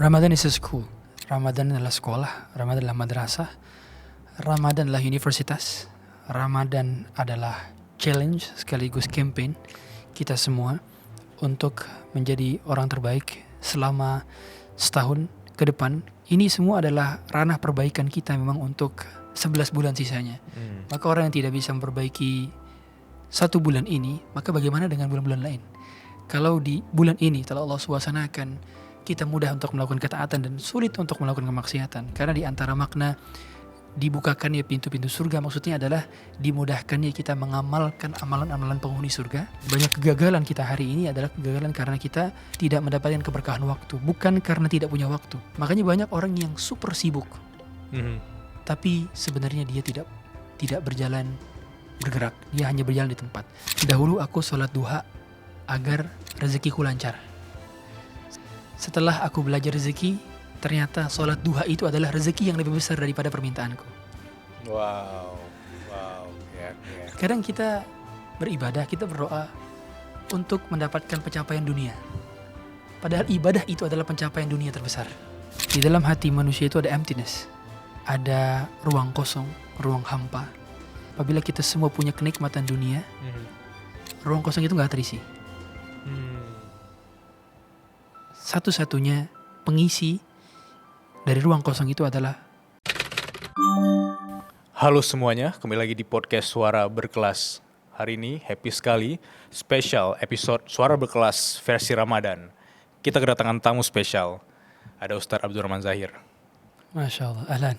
Ramadan is a school. Ramadan adalah sekolah, Ramadan adalah madrasah, Ramadan adalah universitas, Ramadan adalah challenge sekaligus campaign kita semua untuk menjadi orang terbaik selama setahun ke depan. Ini semua adalah ranah perbaikan kita memang untuk 11 bulan sisanya. Maka orang yang tidak bisa memperbaiki 1 bulan ini, maka bagaimana dengan bulan-bulan lain? Kalau di bulan ini telah Allah suasanakan kita mudah untuk melakukan ketaatan dan sulit untuk melakukan kemaksiatan. Karena di antara makna dibukakannya pintu-pintu surga maksudnya adalah dimudahkannya kita mengamalkan amalan-amalan penghuni surga. Banyak kegagalan kita hari ini adalah kegagalan karena kita tidak mendapatkan keberkahan waktu, bukan karena tidak punya waktu. Makanya banyak orang yang super sibuk, tapi sebenarnya dia tidak berjalan bergerak, dia hanya berjalan di tempat. Dahulu aku sholat duha agar rezekiku lancar. Setelah aku belajar rezeki, ternyata sholat duha itu adalah rezeki yang lebih besar daripada permintaanku. Wow. Kadang kita beribadah, kita berdoa untuk mendapatkan pencapaian dunia. Padahal ibadah itu adalah pencapaian dunia terbesar. Di dalam hati manusia itu ada emptiness, ada ruang kosong, ruang hampa. Apabila kita semua punya kenikmatan dunia, ruang kosong itu gak terisi. Satu-satunya pengisi dari ruang kosong itu adalah Halo semuanya, kembali lagi di podcast Suara Berkelas. Hari ini happy sekali, spesial episode Suara Berkelas versi Ramadan. Kita kedatangan tamu spesial, ada Ustadz Abdurrahman Zahir. Masya Allah, ahlan.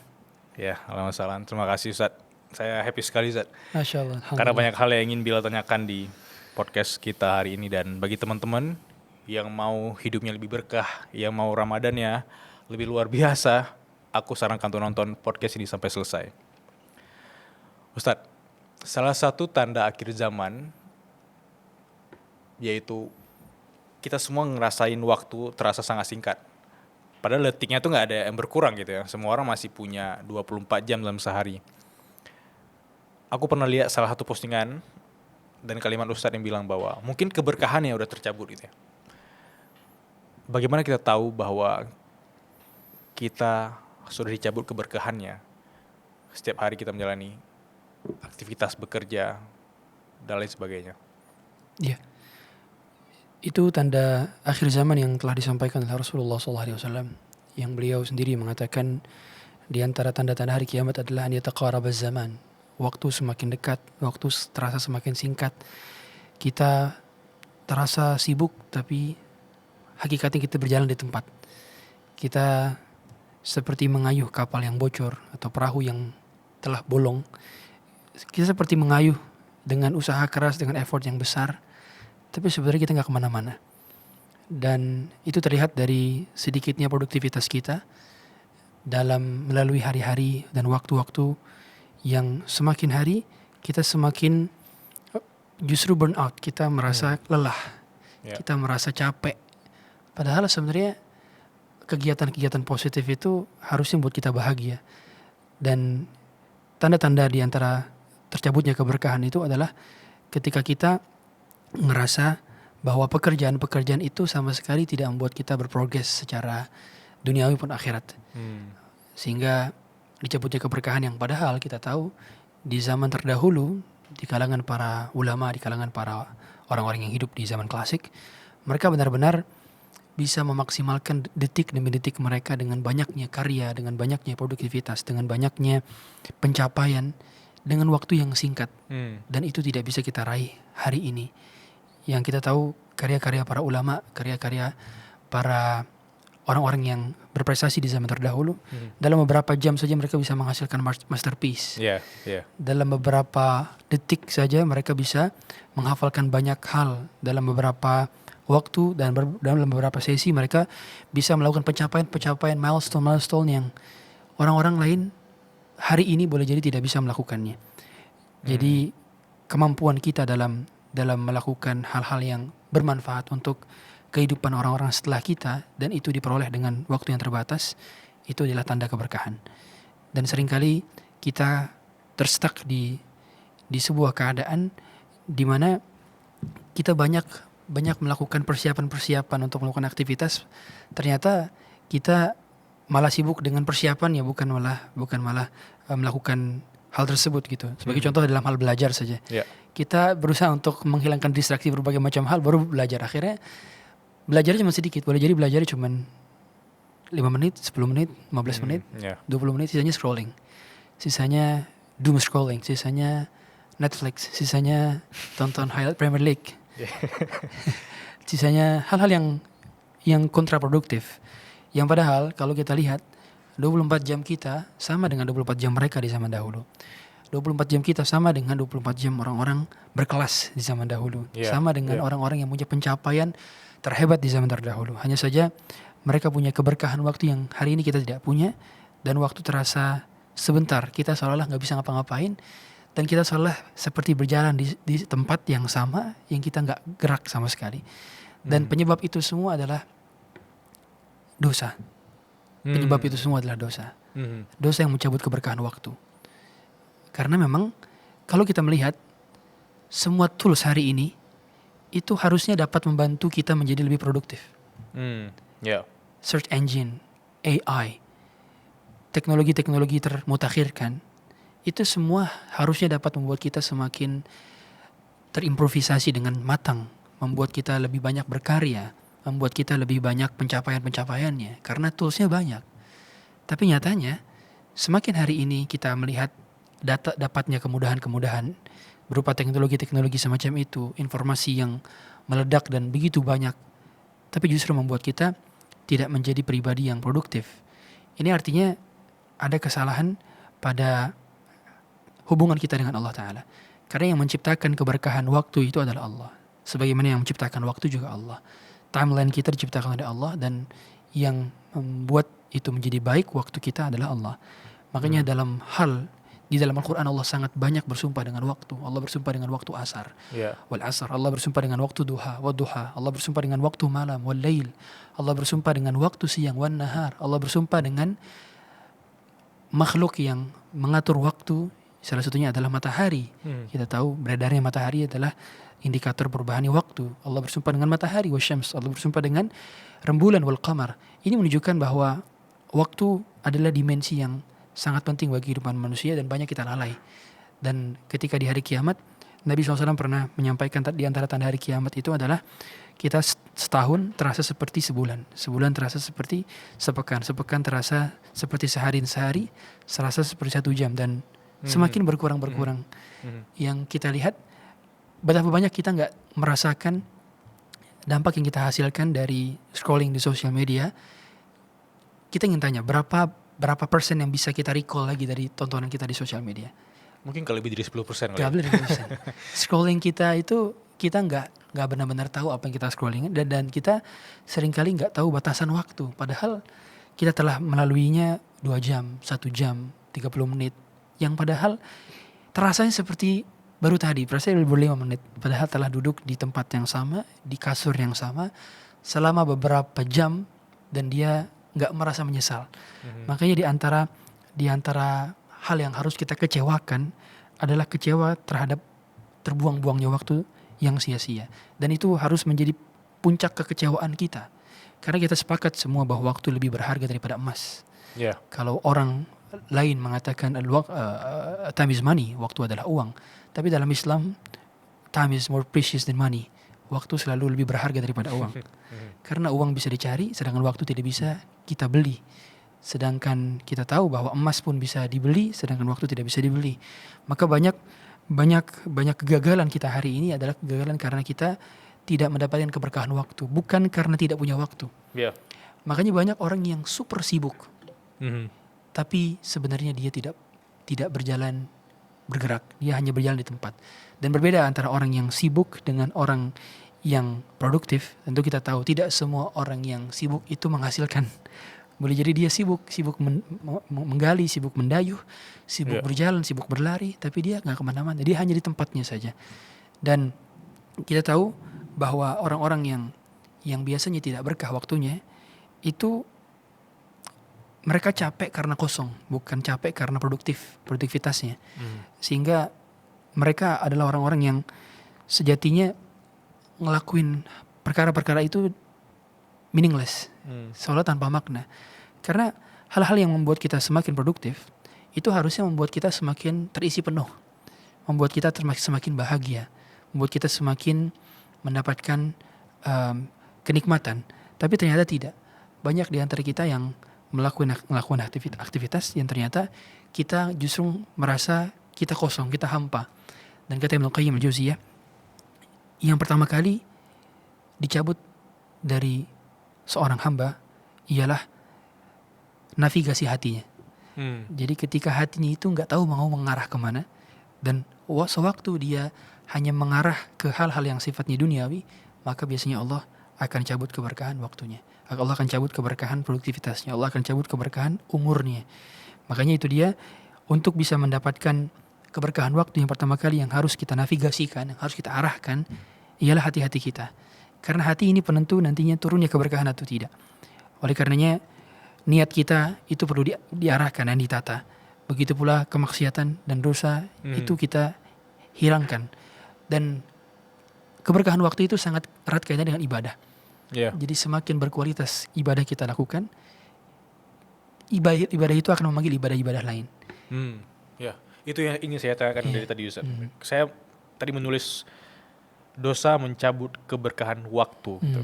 Ya, alhamdulillah. Terima kasih Ustadz. Saya happy sekali Ustadz. Masya Allah, Karena banyak hal yang ingin Bila tanyakan di podcast kita hari ini. Dan bagi teman-teman yang mau hidupnya lebih berkah, yang mau Ramadannya lebih luar biasa, aku sarankan untuk nonton podcast ini sampai selesai. Ustadz, salah satu tanda akhir zaman yaitu kita semua ngerasain waktu terasa sangat singkat. Padahal detiknya tuh gak ada yang berkurang gitu ya. Semua orang masih punya 24 jam dalam sehari. Aku pernah lihat salah satu postingan dan kalimat Ustadz yang bilang bahwa mungkin keberkahannya udah tercabut gitu ya. Bagaimana kita tahu bahwa kita sudah dicabut keberkahannya setiap hari kita menjalani aktivitas bekerja dan lain sebagainya? Iya. Itu tanda akhir zaman yang telah disampaikan oleh Rasulullah SAW, yang beliau sendiri mengatakan di antara tanda-tanda hari kiamat adalah an yataqarabaz zaman. Waktu semakin dekat, waktu terasa semakin singkat. Kita terasa sibuk tapi hakikatnya kita berjalan di tempat. Kita seperti mengayuh kapal yang bocor atau perahu yang telah bolong. Kita seperti mengayuh dengan usaha keras, dengan effort yang besar, tapi sebenarnya kita gak kemana-mana. Dan itu terlihat dari sedikitnya produktivitas kita dalam melalui hari-hari dan waktu-waktu yang semakin hari kita semakin justru burn out. Kita merasa lelah, kita merasa capek. Padahal sebenarnya kegiatan-kegiatan positif itu harusnya membuat kita bahagia. Dan tanda-tanda di antara tercabutnya keberkahan itu adalah ketika kita ngerasa bahwa pekerjaan-pekerjaan itu sama sekali tidak membuat kita berprogres secara duniawi pun akhirat. Sehingga dicabutnya keberkahan yang padahal kita tahu di zaman terdahulu, di kalangan para ulama, di kalangan para orang-orang yang hidup di zaman klasik, mereka benar-benar bisa memaksimalkan detik demi detik mereka dengan banyaknya karya, dengan banyaknya produktivitas, dengan banyaknya pencapaian, dengan waktu yang singkat. Dan itu tidak bisa kita raih hari ini. Yang kita tahu karya-karya para ulama, karya-karya para orang-orang yang berprestasi di zaman terdahulu, dalam beberapa jam saja mereka bisa menghasilkan masterpiece. Dalam beberapa detik saja mereka bisa menghafalkan banyak hal. Dalam beberapa waktu dan dalam beberapa sesi mereka bisa melakukan pencapaian milestone yang orang-orang lain hari ini boleh jadi tidak bisa melakukannya. Jadi kemampuan kita dalam melakukan hal-hal yang bermanfaat untuk kehidupan orang-orang setelah kita, dan itu diperoleh dengan waktu yang terbatas, itu adalah tanda keberkahan. Dan seringkali kita terstuck di sebuah keadaan di mana kita banyak melakukan persiapan-persiapan untuk melakukan aktivitas, ternyata kita malah sibuk dengan persiapan ya, bukan malah melakukan hal tersebut gitu. Sebagai contoh dalam hal belajar saja. Ya. Kita berusaha untuk menghilangkan distraksi berbagai macam hal baru belajar. Akhirnya belajarnya cuma sedikit. Boleh jadi belajarnya cuma 5 menit, 10 menit, 15 menit, Ya. 20 menit, sisanya scrolling. Sisanya doom scrolling, sisanya Netflix, sisanya tonton highlight Premier League. Sisanya hal-hal yang kontraproduktif. Yang padahal kalau kita lihat 24 jam kita sama dengan 24 jam mereka di zaman dahulu. 24 jam kita sama dengan 24 jam orang-orang berkelas di zaman dahulu. Sama dengan orang-orang yang punya pencapaian terhebat di zaman terdahulu. Hanya saja mereka punya keberkahan waktu yang hari ini kita tidak punya. Dan waktu terasa sebentar. Kita seolah-olah gak bisa ngapa-ngapain. Dan kita seolah seperti berjalan di tempat yang sama yang kita gak gerak sama sekali. Dan penyebab itu semua adalah dosa. Penyebab itu semua adalah dosa. Dosa yang mencabut keberkahan waktu. Karena memang kalau kita melihat semua tools hari ini itu harusnya dapat membantu kita menjadi lebih produktif. Search engine, AI, teknologi-teknologi termutakhirkan, itu semua harusnya dapat membuat kita semakin terimprovisasi dengan matang, membuat kita lebih banyak berkarya, membuat kita lebih banyak pencapaian-pencapaiannya, karena toolsnya banyak. Tapi nyatanya semakin hari ini kita melihat dapatnya kemudahan-kemudahan berupa teknologi-teknologi semacam itu, informasi yang meledak dan begitu banyak, tapi justru membuat kita tidak menjadi pribadi yang produktif. Ini artinya ada kesalahan pada hubungan kita dengan Allah Ta'ala. Karena yang menciptakan keberkahan waktu itu adalah Allah. Sebagaimana yang menciptakan waktu juga Allah. Timeline kita diciptakan oleh Allah, dan yang membuat itu menjadi baik waktu kita adalah Allah. Makanya di dalam Al-Quran Allah sangat banyak bersumpah dengan waktu. Allah bersumpah dengan waktu asar, wal asar. Allah bersumpah dengan waktu duha, wad duha. Allah bersumpah dengan waktu malam, wal lail. Allah bersumpah dengan waktu siang, wan nahar. Allah bersumpah dengan makhluk yang mengatur waktu. Salah satunya adalah matahari. Kita tahu beredarnya matahari adalah indikator perubahan waktu. Allah bersumpah dengan matahari, wasyams. Allah bersumpah dengan rembulan, wal qamar. Ini menunjukkan bahwa waktu adalah dimensi yang sangat penting bagi kehidupan manusia dan banyak kita lalai. Dan ketika di hari kiamat, Nabi SAW pernah menyampaikan di antara tanda hari kiamat itu adalah kita setahun terasa seperti sebulan, sebulan terasa seperti sepekan, sepekan terasa seperti sehari, serasa seperti 1 jam, dan semakin berkurang. Yang kita lihat betapa banyak kita nggak merasakan dampak yang kita hasilkan dari scrolling di sosial media. Kita ingin tanya berapa persen yang bisa kita recall lagi dari tontonan kita di sosial media? Mungkin lebih dari 10%. Gak lebih dari 10%. Scrolling kita itu kita nggak benar-benar tahu apa yang kita scrolling, dan kita seringkali nggak tahu batasan waktu. Padahal kita telah melaluinya 2 jam, 1 jam, 30 menit. Yang padahal terasanya seperti baru tadi, perasaan baru 5 menit. Padahal telah duduk di tempat yang sama, di kasur yang sama selama beberapa jam, dan dia nggak merasa menyesal. Makanya di antara hal yang harus kita kecewakan adalah kecewa terhadap terbuang-buangnya waktu yang sia-sia. Dan itu harus menjadi puncak kekecewaan kita. Karena kita sepakat semua bahwa waktu lebih berharga daripada emas. Kalau orang lain mengatakan time is money, waktu adalah uang. Tapi dalam Islam, time is more precious than money. Waktu selalu lebih berharga daripada uang. Karena uang bisa dicari, sedangkan waktu tidak bisa kita beli. Sedangkan kita tahu bahwa emas pun bisa dibeli, sedangkan waktu tidak bisa dibeli. Maka banyak kegagalan kita hari ini adalah kegagalan karena kita tidak mendapatkan keberkahan waktu, bukan karena tidak punya waktu. Makanya banyak orang yang super sibuk, tapi sebenarnya dia tidak bergerak, dia hanya berjalan di tempat. Dan berbeda antara orang yang sibuk dengan orang yang produktif. Tentu kita tahu tidak semua orang yang sibuk itu menghasilkan. Boleh jadi dia sibuk menggali, sibuk mendayuh, sibuk berjalan, sibuk berlari, tapi dia nggak kemana-mana. Dia hanya di tempatnya saja. Dan kita tahu bahwa orang-orang yang biasanya tidak berkah waktunya itu mereka capek karena kosong, bukan capek karena produktivitasnya. Sehingga mereka adalah orang-orang yang sejatinya ngelakuin perkara-perkara itu meaningless, seolah tanpa makna. Karena hal-hal yang membuat kita semakin produktif itu harusnya membuat kita semakin terisi penuh, membuat kita semakin bahagia, membuat kita semakin mendapatkan kenikmatan. Tapi ternyata tidak. Banyak di antara kita yang melakukan aktivitas yang ternyata kita justru merasa kita kosong, kita hampa. Dan kata Ibnu Qayyim al-Jauziyah, yang pertama kali dicabut dari seorang hamba ialah navigasi hatinya. Jadi ketika hatinya itu nggak tahu mau mengarah kemana, dan sewaktu dia hanya mengarah ke hal-hal yang sifatnya duniawi, maka biasanya Allah akan cabut keberkahan waktunya. Allah akan cabut keberkahan produktivitasnya. Allah akan cabut keberkahan umurnya. Makanya itu dia, untuk bisa mendapatkan keberkahan waktu, yang pertama kali yang harus kita navigasikan, yang harus kita arahkan, ialah hati-hati kita. Karena hati ini penentu nantinya turunnya keberkahan atau tidak. Oleh karenanya, niat kita itu perlu diarahkan dan ditata. Begitu pula kemaksiatan dan dosa itu kita hilangkan. Dan keberkahan waktu itu sangat erat kaitannya dengan ibadah. Jadi semakin berkualitas ibadah kita lakukan, ibadah itu akan memanggil ibadah-ibadah lain. Itu yang ingin saya tanyakan dari tadi, Ustaz. Saya tadi menulis dosa mencabut keberkahan waktu. Gitu.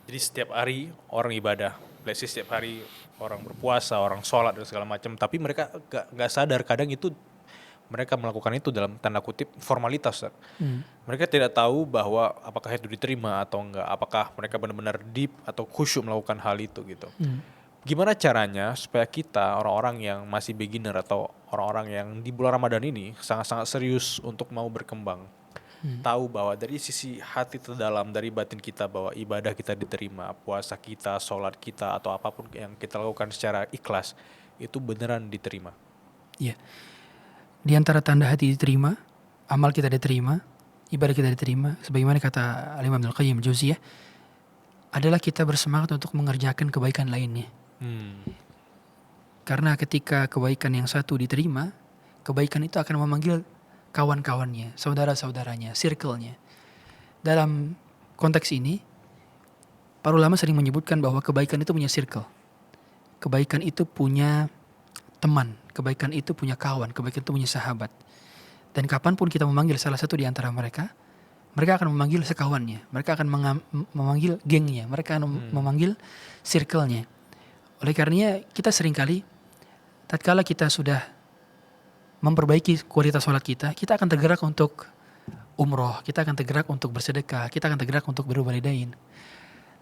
Jadi setiap hari orang ibadah, let's say setiap hari orang berpuasa, orang sholat dan segala macam, tapi mereka gak sadar kadang itu mereka melakukan itu dalam tanda kutip formalitas. Mereka tidak tahu bahwa apakah itu diterima atau enggak, apakah mereka benar-benar deep atau khusyuk melakukan hal itu gitu. Gimana caranya supaya kita orang-orang yang masih beginner atau orang-orang yang di bulan Ramadan ini sangat-sangat serius untuk mau berkembang, tahu bahwa dari sisi hati terdalam, dari batin kita, bahwa ibadah kita diterima, puasa kita, sholat kita, atau apapun yang kita lakukan secara ikhlas itu beneran diterima. Iya. Di antara tanda hati diterima, amal kita diterima, ibadah kita diterima, sebagaimana kata Imam Ibnu Qayyim al-Jauziyah, adalah kita bersemangat untuk mengerjakan kebaikan lainnya. Karena ketika kebaikan yang satu diterima, kebaikan itu akan memanggil kawan-kawannya, saudara-saudaranya, circle-nya. Dalam konteks ini, para ulama sering menyebutkan bahwa kebaikan itu punya circle. Kebaikan itu punya teman, kebaikan itu punya kawan, kebaikan itu punya sahabat. Dan kapanpun kita memanggil salah satu di antara mereka, mereka akan memanggil sekawannya, mereka akan memanggil gengnya, mereka akan memanggil circle-nya. Oleh karenanya kita seringkali, tatkala kita sudah memperbaiki kualitas sholat kita akan tergerak untuk umroh, kita akan tergerak untuk bersedekah, kita akan tergerak untuk berwalidain.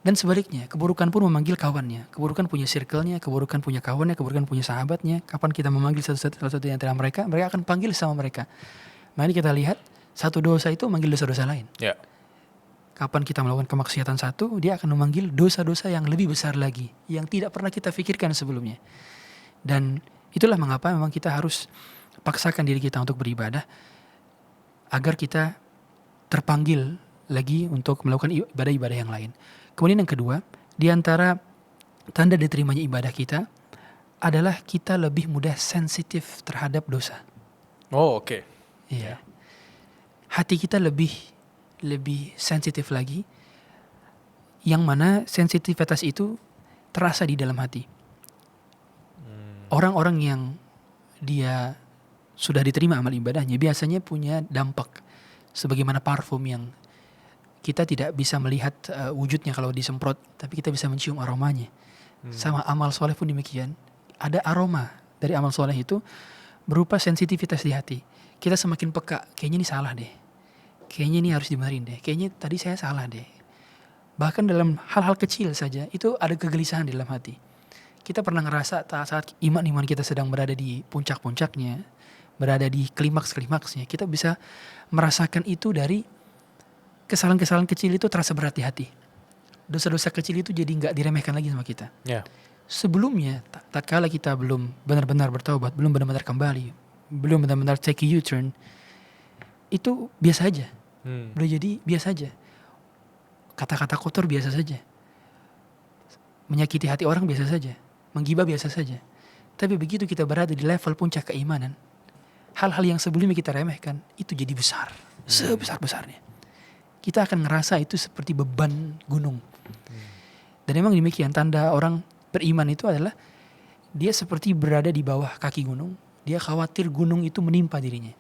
Dan sebaliknya, keburukan pun memanggil kawannya. Keburukan punya circle-nya, keburukan punya kawannya, keburukan punya sahabatnya. Kapan kita memanggil salah satu di antara mereka, mereka akan panggil sama mereka. Mari kita lihat, satu dosa itu memanggil dosa-dosa lain. Kapan kita melakukan kemaksiatan satu, dia akan memanggil dosa-dosa yang lebih besar lagi, yang tidak pernah kita pikirkan sebelumnya. Dan itulah mengapa memang kita harus paksakan diri kita untuk beribadah, agar kita terpanggil lagi untuk melakukan ibadah-ibadah yang lain. Kemudian yang kedua, di antara tanda diterimanya ibadah kita adalah kita lebih mudah sensitif terhadap dosa. Oke. Iya. Hati kita lebih sensitif lagi, yang mana sensitivitas itu terasa di dalam hati. Orang-orang yang dia sudah diterima amal ibadahnya biasanya punya dampak sebagaimana parfum yang kita tidak bisa melihat wujudnya kalau disemprot, tapi kita bisa mencium aromanya. Sama amal soleh pun demikian. Ada aroma dari amal soleh itu berupa sensitivitas di hati. Kita semakin peka, kayaknya ini salah deh. Kayaknya ini harus dibenerin deh. Kayaknya tadi saya salah deh. Bahkan dalam hal-hal kecil saja itu ada kegelisahan di dalam hati. Kita pernah ngerasa saat iman kita sedang berada di puncak-puncaknya, berada di klimaks-klimaksnya, kita bisa merasakan itu dari kesalahan-kesalahan kecil itu terasa berat di hati. Dosa-dosa kecil itu jadi gak diremehkan lagi sama kita. Sebelumnya, tatkala kita belum benar-benar bertaubat, belum benar-benar kembali, belum benar-benar take a U-turn, itu biasa aja. Boleh jadi biasa aja. Kata-kata kotor biasa saja. Menyakiti hati orang biasa saja. Menggibah biasa saja. Tapi begitu kita berada di level puncak keimanan, hal-hal yang sebelumnya kita remehkan, itu jadi besar. Sebesar-besarnya. Kita akan ngerasa itu seperti beban gunung. Dan memang demikian, tanda orang beriman itu adalah dia seperti berada di bawah kaki gunung. Dia khawatir gunung itu menimpa dirinya.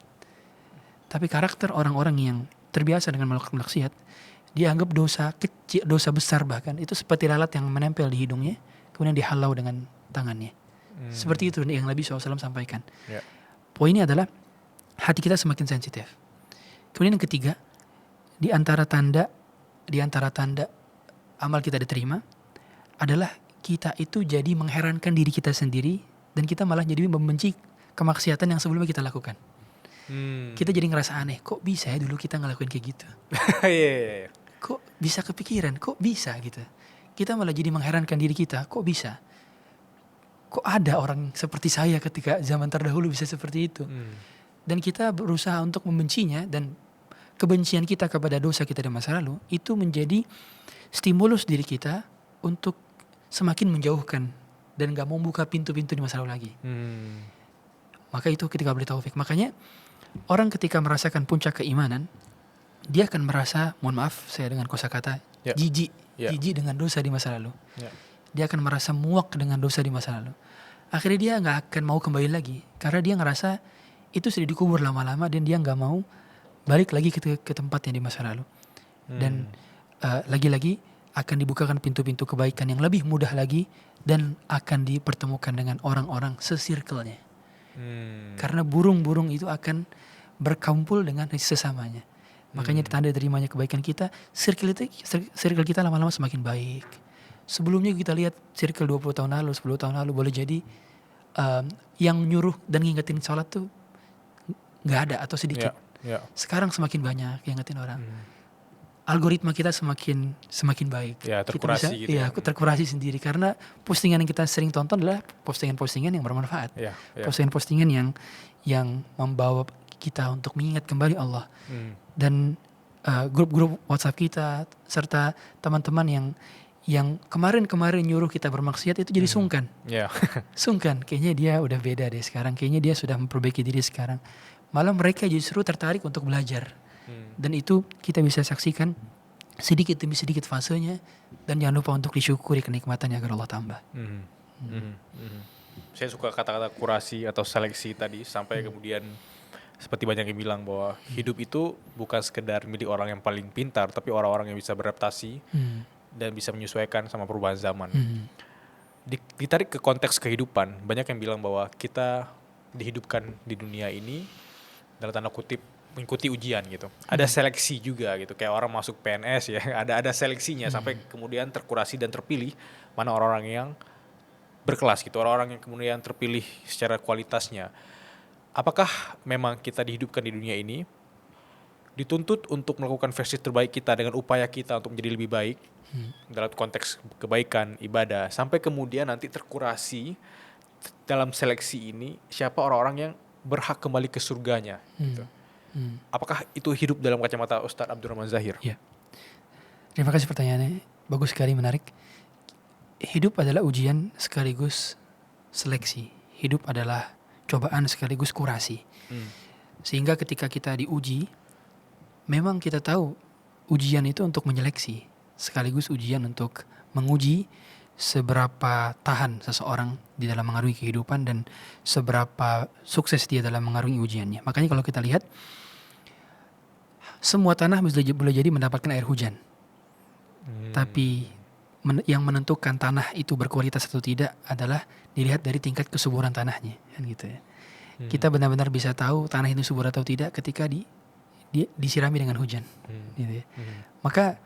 Tapi karakter orang-orang yang terbiasa dengan melakukan maksiat, dia anggap dosa kecil, dosa besar bahkan, itu seperti lalat yang menempel di hidungnya, kemudian dihalau dengan tangannya. Seperti itu yang Nabi SAW sampaikan. Ya. Poinnya adalah hati kita semakin sensitif. Kemudian yang ketiga, di antara tanda amal kita diterima adalah kita itu jadi mengherankan diri kita sendiri, dan kita malah jadi membenci kemaksiatan yang sebelumnya kita lakukan. Kita jadi ngerasa aneh, kok bisa ya dulu kita ngelakuin kayak gitu? Iya. Kok bisa kepikiran? Kok bisa gitu? Kita malah jadi mengherankan diri kita, kok bisa? Kok ada orang seperti saya ketika zaman terdahulu bisa seperti itu? Dan kita berusaha untuk membencinya, dan kebencian kita kepada dosa kita di masa lalu itu menjadi stimulus diri kita untuk semakin menjauhkan dan gak mau buka pintu-pintu di masa lalu lagi. Maka itu ketika beli taufik. Makanya orang ketika merasakan puncak keimanan, dia akan merasa, mohon maaf saya dengan kosakata, jijik dengan dosa di masa lalu. Dia akan merasa muak dengan dosa di masa lalu. Akhirnya dia gak akan mau kembali lagi, karena dia ngerasa itu sudah dikubur lama-lama, dan dia gak mau balik lagi ke tempatnya di masa lalu. Dan lagi-lagi akan dibukakan pintu-pintu kebaikan yang lebih mudah lagi, dan akan dipertemukan dengan orang-orang sesirkelnya. Karena burung-burung itu akan berkumpul dengan sesamanya. Makanya tanda terimanya kebaikan kita, circle kita lama-lama semakin baik. Sebelumnya kita lihat circle 20 tahun lalu, 10 tahun lalu, boleh jadi yang nyuruh dan ngingetin sholat tuh gak ada atau sedikit. Sekarang semakin banyak yang ngingetin orang. Algoritma kita semakin baik. Ya, terkurasi kita bisa, gitu. Aku terkurasi sendiri, karena postingan yang kita sering tonton adalah postingan-postingan yang bermanfaat. Postingan-postingan yang membawa kita untuk mengingat kembali Allah. Dan grup-grup WhatsApp kita serta teman-teman yang kemarin nyuruh kita bermaksiat itu jadi sungkan. Sungkan, kayaknya dia udah beda deh sekarang, kayaknya dia sudah memperbaiki diri sekarang. Malah mereka justru tertarik untuk belajar. Dan itu kita bisa saksikan sedikit demi sedikit fasenya, dan jangan lupa untuk disyukuri kenikmatannya agar Allah tambah. Saya suka kata-kata kurasi atau seleksi tadi, sampai kemudian seperti banyak yang bilang bahwa hidup itu bukan sekedar milik orang yang paling pintar, tapi orang-orang yang bisa beradaptasi dan bisa menyesuaikan sama perubahan zaman. Ditarik ke konteks kehidupan, banyak yang bilang bahwa kita dihidupkan di dunia ini dalam tanda kutip mengikuti ujian gitu. Ada seleksi juga gitu, kayak orang masuk PNS ya, ada seleksinya sampai kemudian terkurasi dan terpilih mana orang-orang yang berkelas gitu, orang-orang yang kemudian terpilih secara kualitasnya. Apakah memang kita dihidupkan di dunia ini dituntut untuk melakukan versi terbaik kita dengan upaya kita untuk menjadi lebih baik dalam konteks kebaikan, ibadah, sampai kemudian nanti terkurasi dalam seleksi ini siapa orang-orang yang berhak kembali ke surganya gitu. Apakah itu hidup dalam kacamata Ustadz Abdurrahman Zahir? Ya. Terima kasih pertanyaannya, bagus sekali, menarik. Hidup adalah ujian sekaligus seleksi. Hidup adalah cobaan sekaligus kurasi. Sehingga ketika kita diuji, memang kita tahu ujian itu untuk menyeleksi, sekaligus ujian untuk menguji seberapa tahan seseorang di dalam mengarungi kehidupan dan seberapa sukses dia dalam mengarungi ujiannya. Makanya kalau kita lihat, semua tanah boleh jadi mendapatkan air hujan. Tapi yang menentukan tanah itu berkualitas atau tidak adalah dilihat dari tingkat kesuburan tanahnya, kan gitu ya. Kita benar-benar bisa tahu tanah itu subur atau tidak ketika disirami dengan hujan, gitu ya. Maka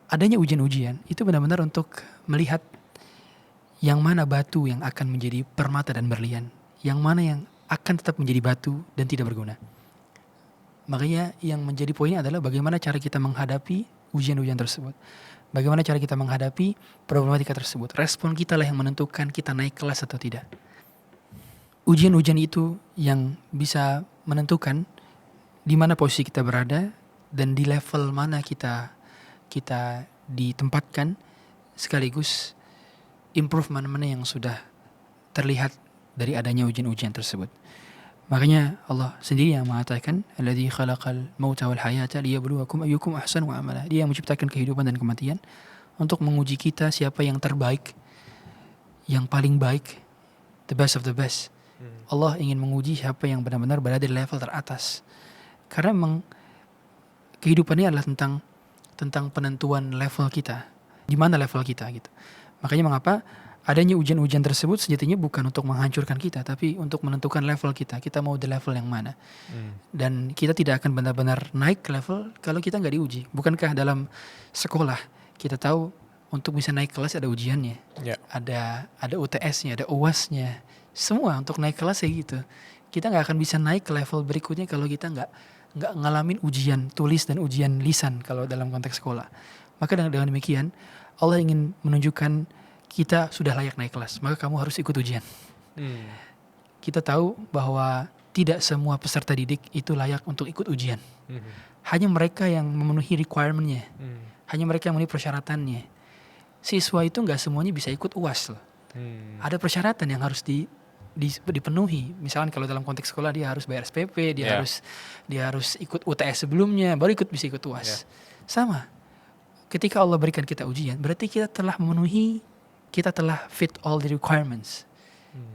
adanya ujian-ujian itu benar-benar untuk melihat yang mana batu yang akan menjadi permata dan berlian, yang mana yang akan tetap menjadi batu dan tidak berguna. Makanya yang menjadi poinnya adalah bagaimana cara kita menghadapi ujian-ujian tersebut. Bagaimana cara kita menghadapi problematika tersebut. Respon kita lah yang menentukan kita naik kelas atau tidak. Ujian-ujian itu yang bisa menentukan di mana posisi kita berada dan di level mana kita ditempatkan, sekaligus improvement mana yang sudah terlihat dari adanya ujian-ujian tersebut. Makanya Allah sendiri yang mengatakan, alladzi khalaqal mauta wal hayata liyabluwakum ayyukum ahsanu amala. Dia yang menciptakan kehidupan dan kematian untuk menguji kita siapa yang terbaik, yang paling baik, the best of the best. Allah ingin menguji siapa yang benar-benar berada di level teratas. Karena memang kehidupan ini adalah tentang penentuan level kita, di mana level kita gitu. Makanya mengapa adanya ujian-ujian tersebut sejatinya bukan untuk menghancurkan kita, tapi untuk menentukan level kita. Kita mau di level yang mana. Dan kita tidak akan benar-benar naik level kalau kita nggak diuji. Bukankah dalam sekolah kita tahu untuk bisa naik kelas ada ujiannya, ada UTS-nya, ada UAS-nya, semua untuk naik kelas kayak gitu. Kita nggak akan bisa naik ke level berikutnya kalau kita nggak ngalamin ujian tulis dan ujian lisan kalau dalam konteks sekolah. Maka dengan demikian Allah ingin menunjukkan kita sudah layak naik kelas, maka kamu harus ikut ujian. Kita tahu bahwa tidak semua peserta didik itu layak untuk ikut ujian. Hanya mereka yang memenuhi requirement-nya, hanya mereka yang memenuhi persyaratannya. Siswa itu nggak semuanya bisa ikut UAS loh. Ada persyaratan yang harus dipenuhi. Misalkan kalau dalam konteks sekolah dia harus bayar SPP, dia harus ikut UTS sebelumnya, baru bisa ikut UAS. Sama. Ketika Allah berikan kita ujian, berarti kita telah fit all the requirements.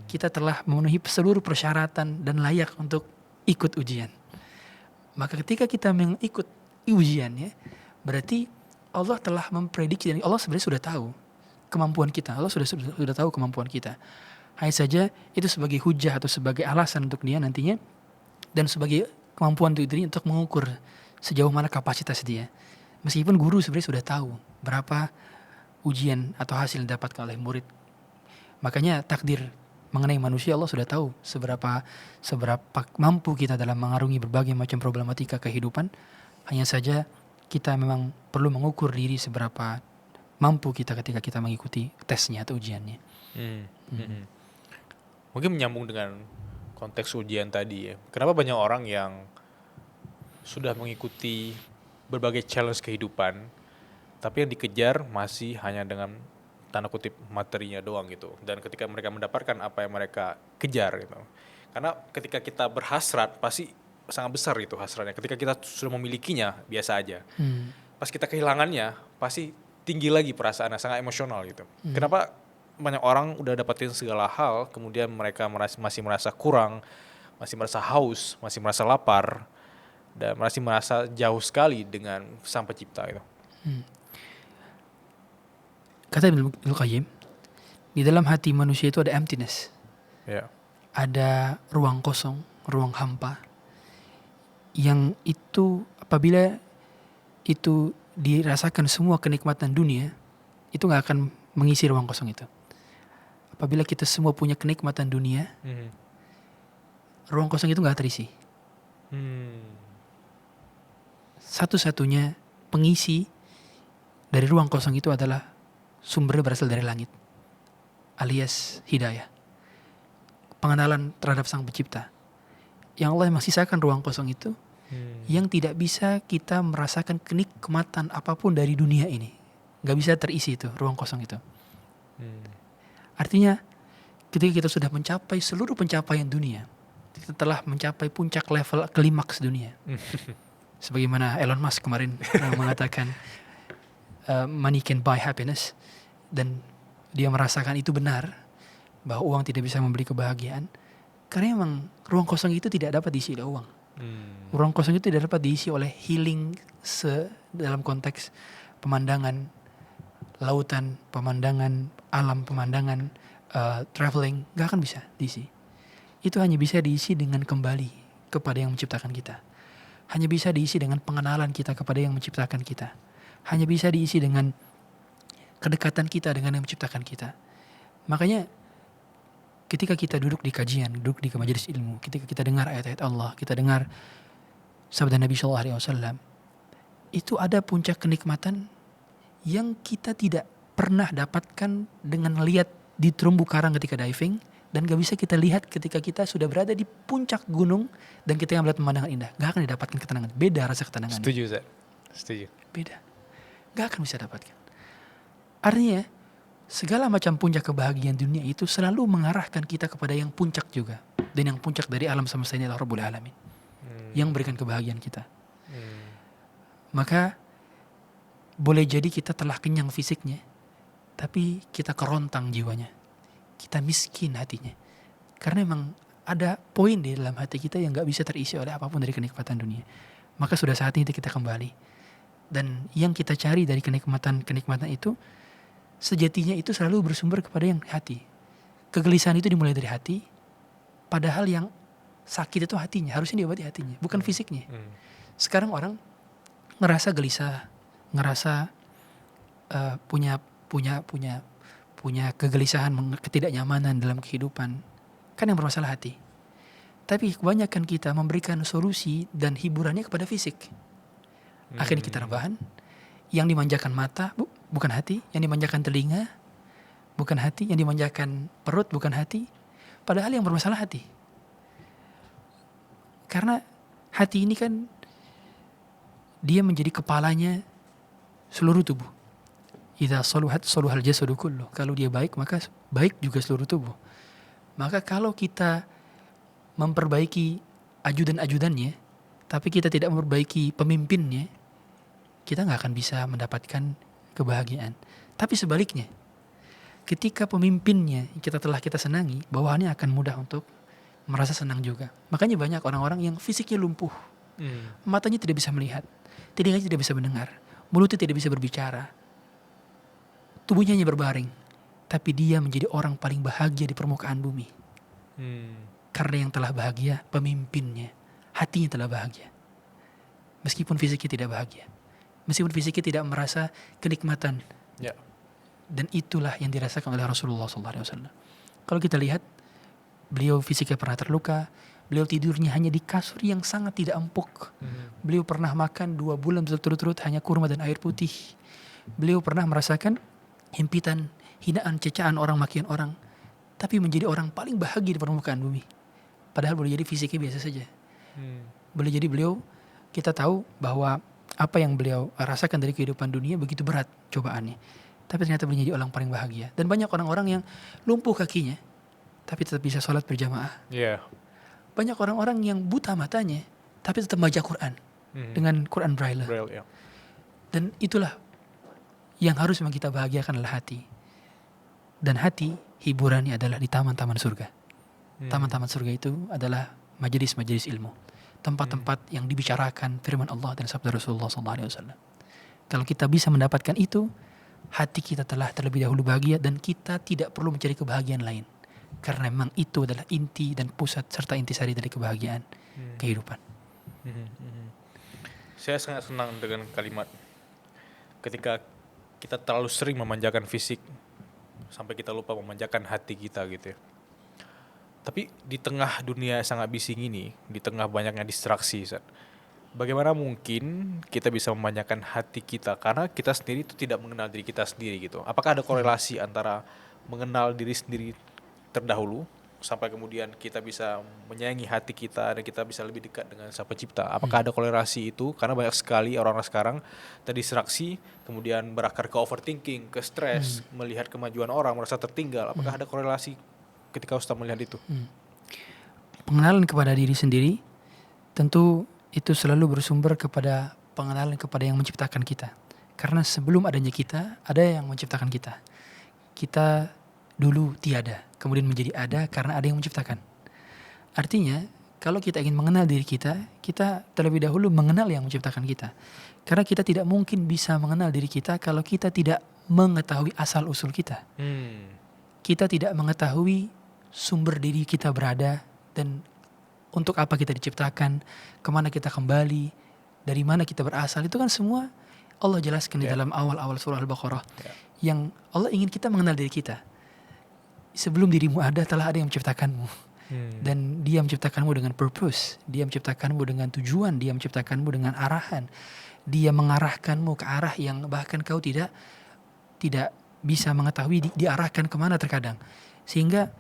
Kita telah memenuhi seluruh persyaratan dan layak untuk ikut ujian. Maka ketika kita mengikut ujiannya, berarti Allah telah memprediksi, dan Allah sebenarnya sudah tahu kemampuan kita. Allah sudah tahu kemampuan kita. Hanya saja itu sebagai hujah atau sebagai alasan untuk dia nantinya, dan sebagai kemampuan untuk diri untuk mengukur sejauh mana kapasitas dia. Meskipun guru sebenarnya sudah tahu berapa ujian atau hasil yang didapatkan oleh murid. Makanya takdir mengenai manusia Allah sudah tahu seberapa mampu kita dalam mengarungi berbagai macam problematika kehidupan. Hanya saja kita memang perlu mengukur diri seberapa mampu kita ketika kita mengikuti tesnya atau ujiannya. Mungkin menyambung dengan konteks ujian tadi ya. Kenapa banyak orang yang sudah mengikuti berbagai challenge kehidupan, tapi yang dikejar masih hanya dengan tanda kutip materinya doang gitu. Dan ketika mereka mendapatkan apa yang mereka kejar gitu. Karena ketika kita berhasrat pasti sangat besar gitu hasratnya. Ketika kita sudah memilikinya biasa aja. Pas kita kehilangannya pasti tinggi lagi perasaannya, sangat emosional gitu. Kenapa banyak orang udah dapetin segala hal, kemudian mereka masih merasa kurang, masih merasa haus, masih merasa lapar, dan masih merasa jauh sekali dengan Sang Pencipta itu. Kata Ibnu Qayyim, di dalam hati manusia itu ada emptiness. Ada ruang kosong, ruang hampa. Yang itu apabila itu dirasakan semua kenikmatan dunia, itu gak akan mengisi ruang kosong itu. Apabila kita semua punya kenikmatan dunia, ruang kosong itu gak terisi. Satu-satunya pengisi dari ruang kosong itu adalah sumbernya berasal dari langit, alias hidayah, pengenalan terhadap Sang Pencipta. Yang Allah memang sisakan ruang kosong itu, yang tidak bisa kita merasakan kenikmatan apapun dari dunia ini. Gak bisa terisi itu, ruang kosong itu. Artinya ketika kita sudah mencapai seluruh pencapaian dunia, kita telah mencapai puncak level klimaks dunia. Sebagaimana Elon Musk kemarin mengatakan money can buy happiness, dan dia merasakan itu benar, bahwa uang tidak bisa membeli kebahagiaan. Karena memang ruang kosong itu tidak dapat diisi oleh uang. Ruang kosong itu tidak dapat diisi oleh healing dalam konteks pemandangan lautan, pemandangan alam, pemandangan traveling, gak akan bisa diisi. Itu hanya bisa diisi dengan kembali kepada yang menciptakan kita. Hanya bisa diisi dengan pengenalan kita kepada yang menciptakan kita. Hanya bisa diisi dengan kedekatan kita dengan yang menciptakan kita. Makanya ketika kita duduk di kajian, duduk di majelis ilmu, ketika kita dengar ayat-ayat Allah, kita dengar sabda Nabi SAW, itu ada puncak kenikmatan yang kita tidak pernah dapatkan dengan lihat di terumbu karang ketika diving, dan gak bisa kita lihat ketika kita sudah berada di puncak gunung dan kita melihat pemandangan indah. Gak akan didapatkan ketenangan. Beda rasa ketenangan. Setuju, Zat. Setuju. Beda. Gak akan bisa dapatkan. Artinya segala macam puncak kebahagiaan dunia itu selalu mengarahkan kita kepada yang puncak juga. Dan yang puncak dari alam semesta ini adalah Rabbul Alamin, yang memberikan kebahagiaan kita. Maka Boleh jadi kita telah kenyang fisiknya, tapi kita kerontang jiwanya. Kita miskin hatinya. Karena memang ada poin di dalam hati kita yang gak bisa terisi oleh apapun dari kenikmatan dunia. Maka sudah saatnya kita kembali. Dan yang kita cari dari kenikmatan itu, sejatinya itu selalu bersumber kepada yang hati. Kegelisahan itu dimulai dari hati, padahal yang sakit itu hatinya, harusnya diobati hatinya, bukan fisiknya. Sekarang orang ngerasa gelisah, ngerasa punya kegelisahan, ketidaknyamanan dalam kehidupan. Kan yang bermasalah hati. Tapi kebanyakan kita memberikan solusi dan hiburannya kepada fisik. Akhirnya kita rebahan. Yang dimanjakan mata bukan hati, yang dimanjakan telinga bukan hati, yang dimanjakan perut bukan hati. Padahal yang bermasalah hati. Karena hati ini kan dia menjadi kepalanya seluruh tubuh. Idza saluhat saluhal jasadu kullu. Kalau dia baik maka baik juga seluruh tubuh. Maka kalau kita memperbaiki ajudan-ajudannya, tapi kita tidak memperbaiki pemimpinnya, kita gak akan bisa mendapatkan kebahagiaan. Tapi sebaliknya, ketika pemimpinnya telah kita senangi, bawahannya akan mudah untuk merasa senang juga. Makanya banyak orang-orang yang fisiknya lumpuh, matanya tidak bisa melihat, telinganya tidak bisa mendengar, mulutnya tidak bisa berbicara, tubuhnya hanya berbaring, tapi dia menjadi orang paling bahagia di permukaan bumi. Karena yang telah bahagia pemimpinnya, hatinya telah bahagia. Meskipun fisiknya tidak bahagia, meskipun fisiknya tidak merasa kenikmatan. Dan itulah yang dirasakan oleh Rasulullah SAW. Kalau kita lihat, beliau fisiknya pernah terluka, beliau tidurnya hanya di kasur yang sangat tidak empuk. Beliau pernah makan 2 bulan berturut-turut hanya kurma dan air putih. Beliau pernah merasakan himpitan, hinaan, cecaan orang, makian orang, tapi menjadi orang paling bahagia di permukaan bumi. Padahal boleh jadi fisiknya biasa saja. Boleh jadi beliau, kita tahu bahwa apa yang beliau rasakan dari kehidupan dunia begitu berat cobaannya. Tapi ternyata beliau jadi orang paling bahagia. Dan banyak orang-orang yang lumpuh kakinya, tapi tetap bisa sholat berjamaah. Banyak orang-orang yang buta matanya, tapi tetap baca Quran dengan Quran Braille. Dan itulah yang harus memang kita bahagiakan adalah hati. Dan hati hiburannya adalah di taman-taman surga. Taman-taman surga itu adalah majelis-majelis ilmu, tempat-tempat yang dibicarakan firman Allah dan sabda Rasulullah SAW. Kalau kita bisa mendapatkan itu, hati kita telah terlebih dahulu bahagia dan kita tidak perlu mencari kebahagiaan lain. Karena memang itu adalah inti dan pusat serta intisari dari kebahagiaan kehidupan. Saya sangat senang dengan kalimat ketika kita terlalu sering memanjakan fisik sampai kita lupa memanjakan hati kita gitu ya. Tapi di tengah dunia sangat bising ini, di tengah banyaknya distraksi, bagaimana mungkin kita bisa memanjakan hati kita karena kita sendiri itu tidak mengenal diri kita sendiri gitu. Apakah ada korelasi antara mengenal diri sendiri terdahulu sampai kemudian kita bisa menyayangi hati kita dan kita bisa lebih dekat dengan Sang Pencipta? Apakah ada korelasi itu? Karena banyak sekali orang-orang sekarang terdistraksi, kemudian berakar ke overthinking, ke stres, melihat kemajuan orang, merasa tertinggal. Apakah ada korelasi ketika Ustaz melihat itu? Pengenalan kepada diri sendiri tentu itu selalu bersumber kepada pengenalan kepada yang menciptakan kita. Karena sebelum adanya kita, ada yang menciptakan kita. Kita dulu tiada, kemudian menjadi ada karena ada yang menciptakan. Artinya, kalau kita ingin mengenal diri kita, kita terlebih dahulu mengenal yang menciptakan kita. Karena kita tidak mungkin bisa mengenal diri kita kalau kita tidak mengetahui asal-usul kita. Kita tidak mengetahui sumber diri kita berada dan untuk apa kita diciptakan, kemana kita kembali, dari mana kita berasal. Itu kan semua Allah jelaskan di dalam awal-awal surah Al-Baqarah. Yang Allah ingin kita mengenal diri kita. Sebelum dirimu ada, telah ada yang menciptakanmu. Dan dia menciptakanmu dengan purpose. Dia menciptakanmu dengan tujuan. Dia menciptakanmu dengan arahan. Dia mengarahkanmu ke arah yang bahkan kau tidak bisa mengetahui diarahkan kemana terkadang. Sehingga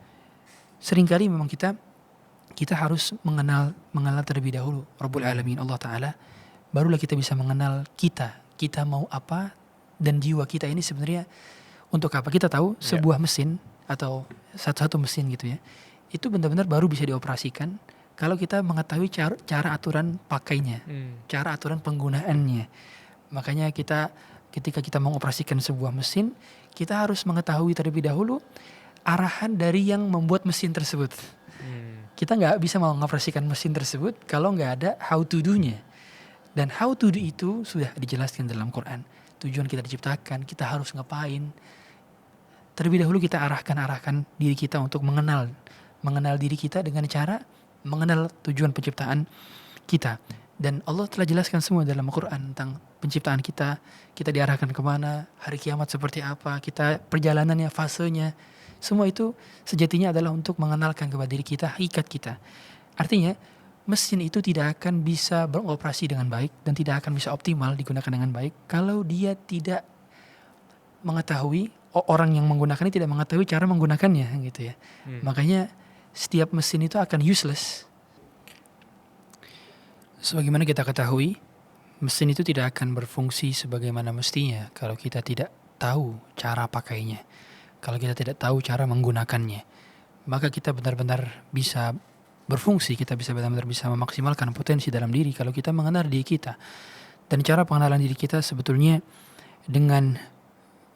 seringkali memang kita harus mengenal terlebih dahulu Rabbul Alamin, Allah Ta'ala. Barulah kita bisa mengenal kita mau apa, dan jiwa kita ini sebenarnya untuk apa. Kita tahu sebuah mesin atau satu mesin gitu ya, itu benar-benar baru bisa dioperasikan kalau kita mengetahui cara aturan pakainya, cara aturan penggunaannya. Makanya kita ketika kita mengoperasikan sebuah mesin, kita harus mengetahui terlebih dahulu arahan dari yang membuat mesin tersebut. Kita nggak bisa mengoperasikan mesin tersebut kalau nggak ada how to do-nya. Dan how to do itu sudah dijelaskan dalam Quran. Tujuan kita diciptakan, kita harus ngapain. Terlebih dahulu kita arahkan diri kita untuk mengenal diri kita dengan cara mengenal tujuan penciptaan kita. Dan Allah telah jelaskan semua dalam Al-Quran tentang penciptaan kita diarahkan kemana, hari kiamat seperti apa, kita perjalanannya, fasenya. Semua itu sejatinya adalah untuk mengenalkan kepada diri kita, hakikat kita. Artinya, mesin itu tidak akan bisa beroperasi dengan baik dan tidak akan bisa optimal digunakan dengan baik kalau dia tidak mengetahui, orang yang menggunakannya tidak mengetahui cara menggunakannya gitu ya. Makanya setiap mesin itu akan useless. Sebagaimana kita ketahui, mesin itu tidak akan berfungsi sebagaimana mestinya kalau kita tidak tahu cara pakainya. Kalau kita tidak tahu cara menggunakannya, maka kita benar-benar bisa berfungsi, kita bisa benar-benar bisa memaksimalkan potensi dalam diri kalau kita mengenal diri kita. Dan cara pengenalan diri kita sebetulnya dengan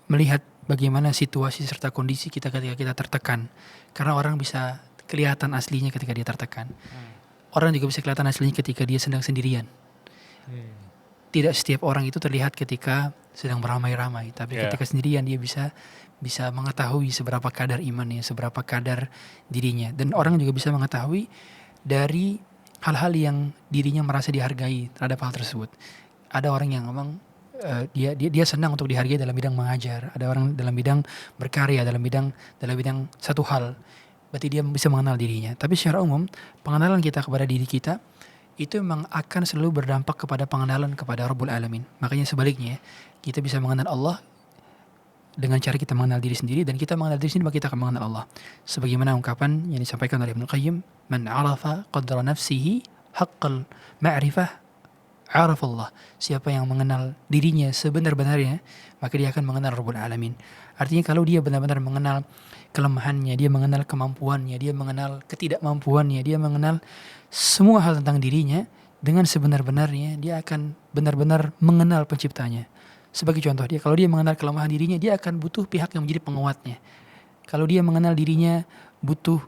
melihat bagaimana situasi serta kondisi kita ketika kita tertekan. Karena orang bisa kelihatan aslinya ketika dia tertekan. Orang juga bisa kelihatan aslinya ketika dia sedang sendirian. Tidak setiap orang itu terlihat ketika sedang beramai-ramai, tapi ketika sendirian dia bisa mengetahui seberapa kadar imannya, seberapa kadar dirinya. Dan orang juga bisa mengetahui dari hal-hal yang dirinya merasa dihargai terhadap hal tersebut. Ada orang yang memang dia senang untuk dihargai dalam bidang mengajar, ada orang dalam bidang berkarya, dalam bidang satu hal. Berarti dia bisa mengenal dirinya. Tapi secara umum, pengenalan kita kepada diri kita itu memang akan selalu berdampak kepada pengenalan kepada Rabbul Alamin. Makanya sebaliknya, kita bisa mengenal Allah dengan cara kita mengenal diri sendiri, dan kita mengenal diri sendiri maka kita akan mengenal Allah. Sebagaimana ungkapan yang disampaikan oleh Ibnu Qayyim, "Man 'arafa qadra nafsihi haqqal ma'rifah 'arafa Allah." Siapa yang mengenal dirinya sebenar-benarnya, maka dia akan mengenal Rabbul Alamin. Artinya kalau dia benar-benar mengenal kelemahannya, dia mengenal kemampuannya, dia mengenal ketidakmampuannya, dia mengenal semua hal tentang dirinya dengan sebenar-benarnya, dia akan benar-benar mengenal penciptanya. Sebagai contoh, kalau dia mengenal kelemahan dirinya, dia akan butuh pihak yang menjadi penguatnya. Kalau dia mengenal dirinya butuh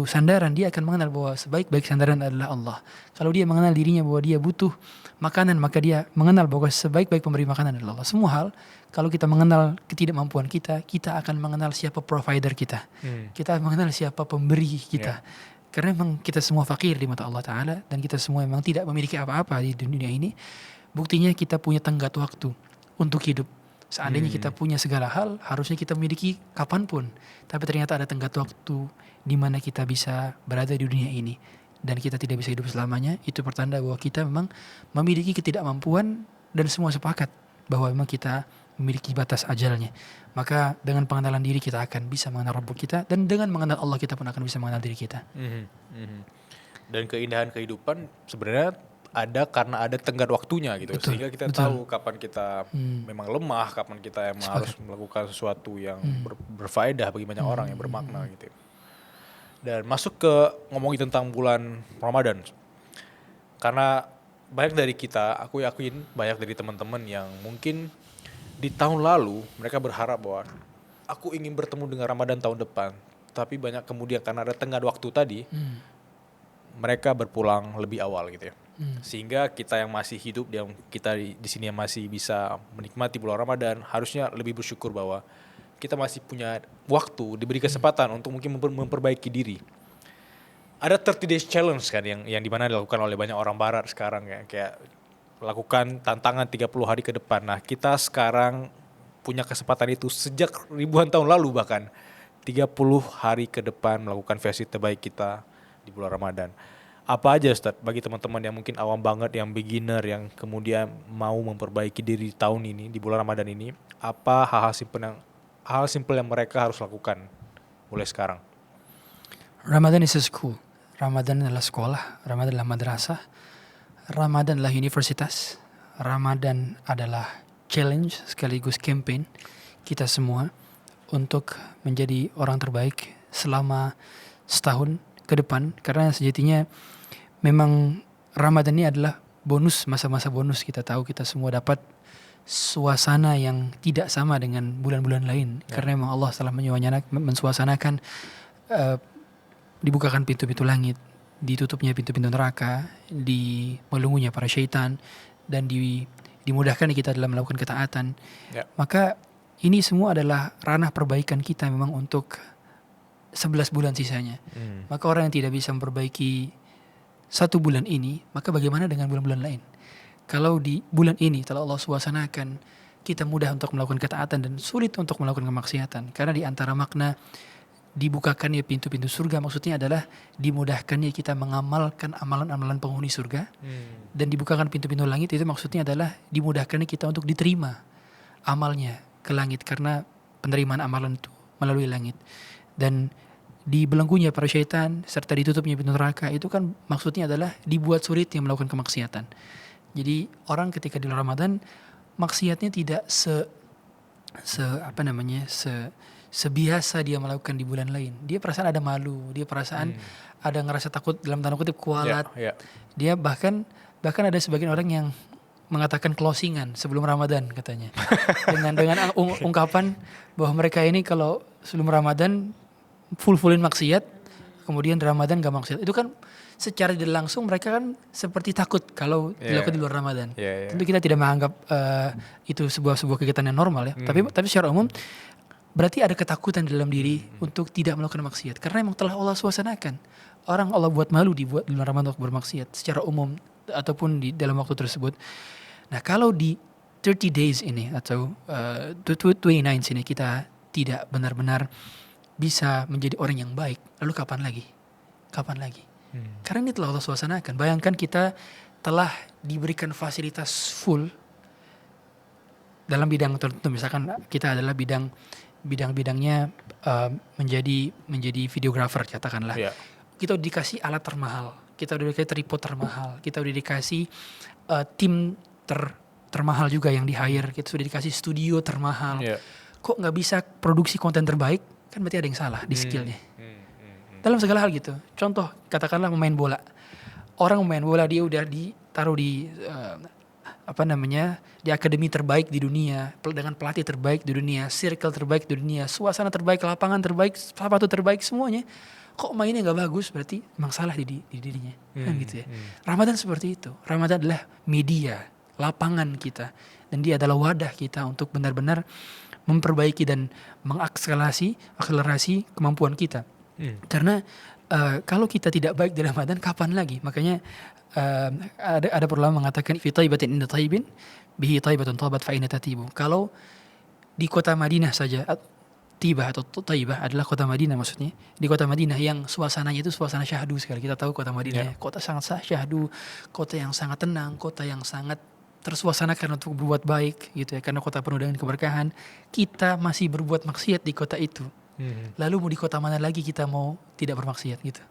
sandaran, dia akan mengenal bahwa sebaik-baik sandaran adalah Allah. Kalau dia mengenal dirinya bahwa dia butuh makanan, maka dia mengenal bahwa sebaik-baik pemberi makanan adalah Allah. Semua hal, kalau kita mengenal ketidakmampuan kita akan mengenal siapa provider kita. Kita akan mengenal siapa pemberi kita. Karena memang kita semua fakir di mata Allah Ta'ala, dan kita semua memang tidak memiliki apa-apa di dunia ini. Buktinya kita punya tenggat waktu untuk hidup. Seandainya kita punya segala hal, harusnya kita memiliki kapanpun. Tapi ternyata ada tenggat waktu di mana kita bisa berada di dunia ini. Dan kita tidak bisa hidup selamanya. Itu pertanda bahwa kita memang memiliki ketidakmampuan, dan semua sepakat bahwa memang kita memiliki batas ajalnya. Maka dengan pengenalan diri kita akan bisa mengenal Rabb kita, dan dengan mengenal Allah kita pun akan bisa mengenal diri kita. Dan keindahan kehidupan sebenarnya ada karena ada tenggat waktunya gitu. Sehingga kita tahu kapan kita memang lemah, kapan kita emang harus melakukan sesuatu yang berfaedah bagi banyak orang, yang bermakna gitu. Dan masuk ke ngomongin tentang bulan Ramadan. Karena banyak dari kita, aku yakin banyak dari teman-teman yang mungkin di tahun lalu mereka berharap bahwa aku ingin bertemu dengan Ramadan tahun depan, tapi banyak kemudian karena ada tenggat waktu tadi, mereka berpulang lebih awal gitu ya. Sehingga kita yang masih hidup, yang kita di sini yang masih bisa menikmati bulan Ramadan, harusnya lebih bersyukur bahwa kita masih punya waktu, diberi kesempatan untuk mungkin memperbaiki diri. Ada 30 days challenge kan yang dimana dilakukan oleh banyak orang barat sekarang ya, kayak lakukan tantangan 30 hari ke depan. Nah, kita sekarang punya kesempatan itu sejak ribuan tahun lalu, bahkan 30 hari ke depan melakukan versi terbaik kita di bulan Ramadan. Apa aja Ustaz bagi teman-teman yang mungkin awam banget, yang beginner, yang kemudian mau memperbaiki diri tahun ini, di bulan Ramadan ini, apa hal simpel yang mereka harus lakukan mulai sekarang? Ramadan is a school. Ramadan adalah sekolah, Ramadan adalah madrasah, Ramadan adalah universitas, Ramadan adalah challenge sekaligus campaign kita semua untuk menjadi orang terbaik selama setahun ke depan. Karena sejatinya memang Ramadan ini adalah bonus, masa-masa bonus. Kita tahu kita semua dapat suasana yang tidak sama dengan bulan-bulan lain. Karena memang Allah telah mensuasanakan dibukakan pintu-pintu langit, ditutupnya pintu-pintu neraka, melungunya para syaitan, dan dimudahkan kita dalam melakukan ketaatan. Maka ini semua adalah ranah perbaikan kita memang untuk 11 bulan sisanya. Maka orang yang tidak bisa memperbaiki 1 bulan ini, maka bagaimana dengan bulan-bulan lain? Kalau di bulan ini telah Allah suasanakan, kita mudah untuk melakukan ketaatan dan sulit untuk melakukan kemaksiatan. Karena di antara makna dibukakannya pintu-pintu surga maksudnya adalah dimudahkannya kita mengamalkan amalan-amalan penghuni surga. Dan dibukakan pintu-pintu langit itu maksudnya adalah dimudahkannya kita untuk diterima amalnya ke langit, karena penerimaan amalan itu melalui langit. Dan dibelenggunya para syaitan serta ditutupnya pintu neraka itu kan maksudnya adalah dibuat sulitnya melakukan kemaksiatan. Jadi orang ketika di Ramadan maksiatnya tidak sebiasa dia melakukan di bulan lain. Dia perasaan ada malu, dia perasaan ada ngerasa takut, dalam tanda kutip kualat. Dia bahkan ada sebagian orang yang mengatakan closingan sebelum Ramadan katanya. dengan ungkapan bahwa mereka ini kalau sebelum Ramadan fullin maksiat, kemudian Ramadan gak maksiat. Itu kan secara tidak langsung mereka kan seperti takut kalau dilakukan di luar Ramadan. Tentu kita tidak menganggap itu sebuah kegiatan yang normal ya. Tapi secara umum berarti ada ketakutan dalam diri untuk tidak melakukan maksiat. Karena memang telah Allah suasanakan. Orang Allah buat malu dibuat di luar Ramadan untuk bermaksiat secara umum ataupun di dalam waktu tersebut. Nah kalau di 30 days ini atau 29 ini kita tidak benar-benar bisa menjadi orang yang baik, lalu kapan lagi? Karena ini telah Allah suasanakan. Bayangkan kita telah diberikan fasilitas full dalam bidang tertentu. Misalkan kita adalah bidang-bidangnya menjadi videographer katakanlah. Kita udah dikasih alat termahal, kita udah dikasih tripod termahal, kita udah dikasih tim termahal juga yang di-hire, kita sudah dikasih studio termahal. Kok gak bisa produksi konten terbaik? Kan berarti ada yang salah di skillnya. Dalam segala hal gitu. Contoh, katakanlah pemain bola. Orang pemain bola dia udah ditaruh di di akademi terbaik di dunia, dengan pelatih terbaik di dunia, circle terbaik di dunia, suasana terbaik, lapangan terbaik, sepatu terbaik, semuanya. Kok mainnya gak bagus? Berarti emang salah di dirinya. Kan gitu ya. Ramadan seperti itu. Ramadan adalah media, lapangan kita. Dan dia adalah wadah kita untuk benar-benar memperbaiki dan mengakselerasi kemampuan kita. Karena kalau kita tidak baik di Ramadan, kapan lagi? Makanya ada ulama mengatakan fi taibatin inda taibin bihi taibatun tabat fa aina tatibu. Kalau di kota Madinah saja, Tibah atau Taibah adalah kota Madinah maksudnya. Di kota Madinah yang suasananya itu suasana syahdu sekali. Kita tahu kota Madinah, kota sangat syahdu, kota yang sangat tenang, kota yang sangat tersuasanakan untuk berbuat baik gitu ya, karena kota penuh dengan keberkahan. Kita masih berbuat maksiat di kota itu. Lalu mau di kota mana lagi kita mau tidak bermaksiat gitu.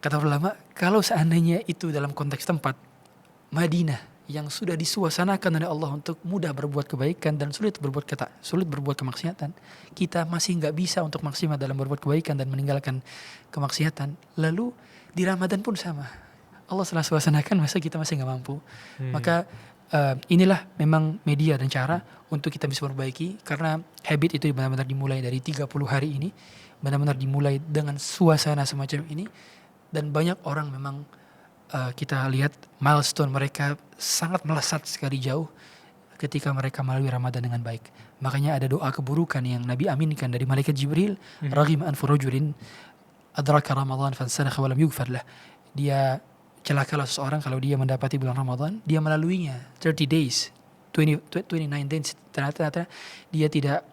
Kata ulama, kalau seandainya itu dalam konteks tempat Madinah yang sudah disuasanakan oleh Allah untuk mudah berbuat kebaikan dan sulit berbuat kemaksiatan, kita masih nggak bisa untuk maksimal dalam berbuat kebaikan dan meninggalkan kemaksiatan. Lalu di Ramadan pun sama, Allah telah suasanakan, masa kita masih nggak mampu. Maka inilah memang media dan cara untuk kita bisa memperbaiki, karena habit itu benar-benar dimulai dari 30 hari ini, benar-benar dimulai dengan suasana semacam ini. Dan banyak orang memang kita lihat milestone mereka sangat melesat sekali jauh ketika mereka melalui Ramadan dengan baik. Makanya ada doa keburukan yang Nabi aminkan dari malaikat Jibril, raghim anfu rajulin adraka Ramadan fansalakha wa lam yughfar lah. Dia celakalah seseorang kalau dia mendapati bulan Ramadan, dia melaluinya 30 days, 29 days, ternyata dia tidak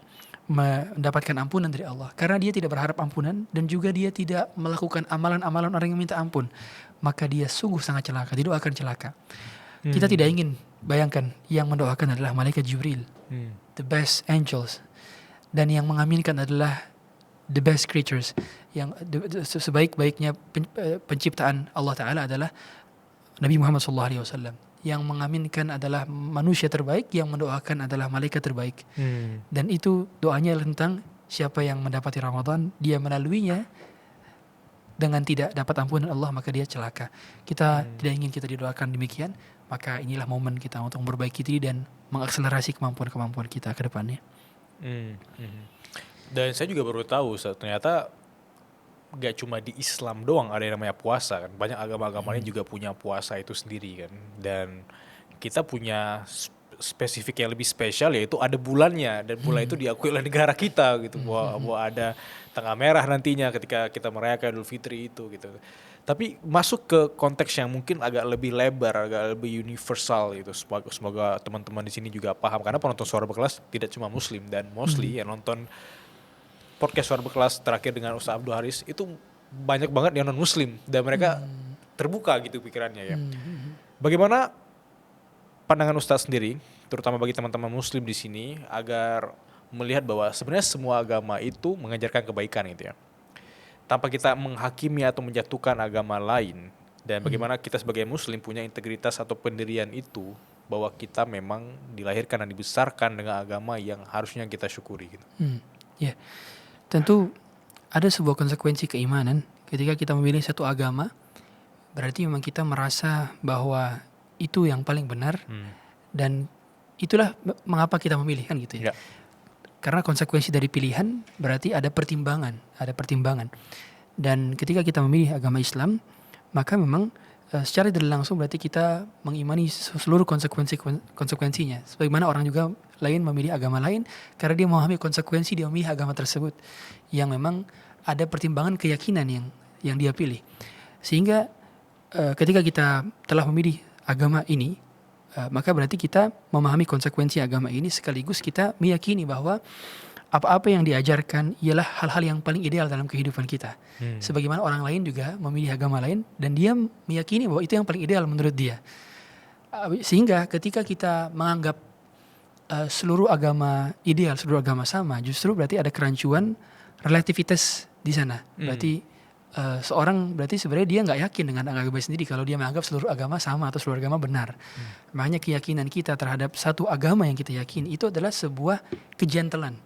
mendapatkan ampunan dari Allah karena dia tidak berharap ampunan dan juga dia tidak melakukan amalan-amalan orang yang minta ampun. Maka dia sungguh sangat celaka, didoakan celaka. Kita tidak ingin, bayangkan yang mendoakan adalah malaikat Jibril, the best angels, dan yang mengaminkan adalah the best creatures, yang sebaik-baiknya penciptaan Allah Ta'ala adalah Nabi Muhammad SAW. Yang mengaminkan adalah manusia terbaik, yang mendoakan adalah malaikat terbaik. Dan itu doanya tentang siapa yang mendapati Ramadan, dia melaluinya dengan tidak dapat ampunan Allah maka dia celaka. Kita tidak ingin kita didoakan demikian, maka inilah momen kita untuk memperbaiki diri dan mengakselerasi kemampuan-kemampuan kita ke depannya. Dan saya juga baru tahu ternyata gak cuma di Islam doang ada yang namanya puasa kan. Banyak agama-agama lain juga punya puasa itu sendiri kan. Dan kita punya spesifik yang lebih spesial, yaitu ada bulannya, dan bulan itu diakui oleh negara kita gitu. Bahwa ada tanggal merah nantinya ketika kita merayakan Idul Fitri itu gitu. Tapi masuk ke konteks yang mungkin agak lebih lebar, agak lebih universal gitu. Semoga teman-teman di sini juga paham, karena penonton Suara Berkelas tidak cuma Muslim, dan mostly yang nonton podcast Suara Berkelas terakhir dengan Ustaz Abdul Haris itu banyak banget yang non Muslim, dan mereka terbuka gitu pikirannya ya. Bagaimana pandangan Ustaz sendiri, terutama bagi teman-teman Muslim di sini, agar melihat bahwa sebenarnya semua agama itu mengajarkan kebaikan gitu ya, tanpa kita menghakimi atau menjatuhkan agama lain, dan bagaimana kita sebagai Muslim punya integritas atau pendirian itu, bahwa kita memang dilahirkan dan dibesarkan dengan agama yang harusnya kita syukuri gitu. Ya, tentu ada sebuah konsekuensi keimanan ketika kita memilih satu agama. Berarti memang kita merasa bahwa itu yang paling benar, dan itulah mengapa kita memilih kan gitu ya. Karena konsekuensi dari pilihan berarti ada pertimbangan. Dan ketika kita memilih agama Islam, maka memang secara tidak langsung berarti kita mengimani seluruh konsekuensinya. Sebagaimana orang juga lain memilih agama lain karena dia memahami konsekuensi dia memilih agama tersebut, yang memang ada pertimbangan keyakinan yang dia pilih. Sehingga ketika kita telah memilih agama ini, maka berarti kita memahami konsekuensi agama ini, sekaligus kita meyakini bahwa apa-apa yang diajarkan ialah hal-hal yang paling ideal dalam kehidupan kita. Sebagaimana orang lain juga memilih agama lain dan dia meyakini bahwa itu yang paling ideal menurut dia. Sehingga ketika kita menganggap seluruh agama ideal, seluruh agama sama, justru berarti ada kerancuan relativitas di sana. Berarti seorang berarti sebenarnya dia nggak yakin dengan agama sendiri kalau dia menganggap seluruh agama sama atau seluruh agama benar. Makanya keyakinan kita terhadap satu agama yang kita yakini itu adalah sebuah kejantelan,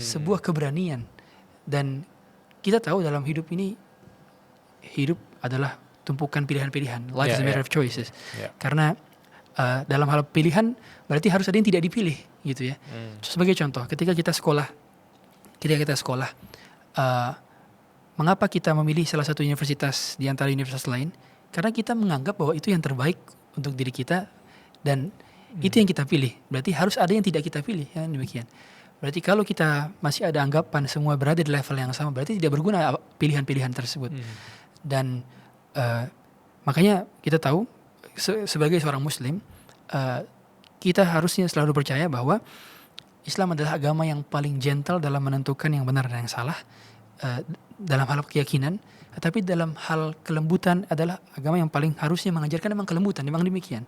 sebuah keberanian. Dan kita tahu dalam hidup ini, hidup adalah tumpukan pilihan-pilihan. Life is a matter of choices. Karena dalam hal pilihan berarti harus ada yang tidak dipilih gitu ya. Sebagai contoh, ketika kita sekolah, mengapa kita memilih salah satu universitas di antara universitas lain? Karena kita menganggap bahwa itu yang terbaik untuk diri kita, dan itu yang kita pilih. Berarti harus ada yang tidak kita pilih, ya demikian. Berarti kalau kita masih ada anggapan semua berada di level yang sama, berarti tidak berguna pilihan-pilihan tersebut. Dan makanya kita tahu sebagai seorang Muslim, kita harusnya selalu percaya bahwa Islam adalah agama yang paling gentle dalam menentukan yang benar dan yang salah. Dalam hal keyakinan, tetapi dalam hal kelembutan adalah agama yang paling harusnya mengajarkan memang kelembutan, memang demikian.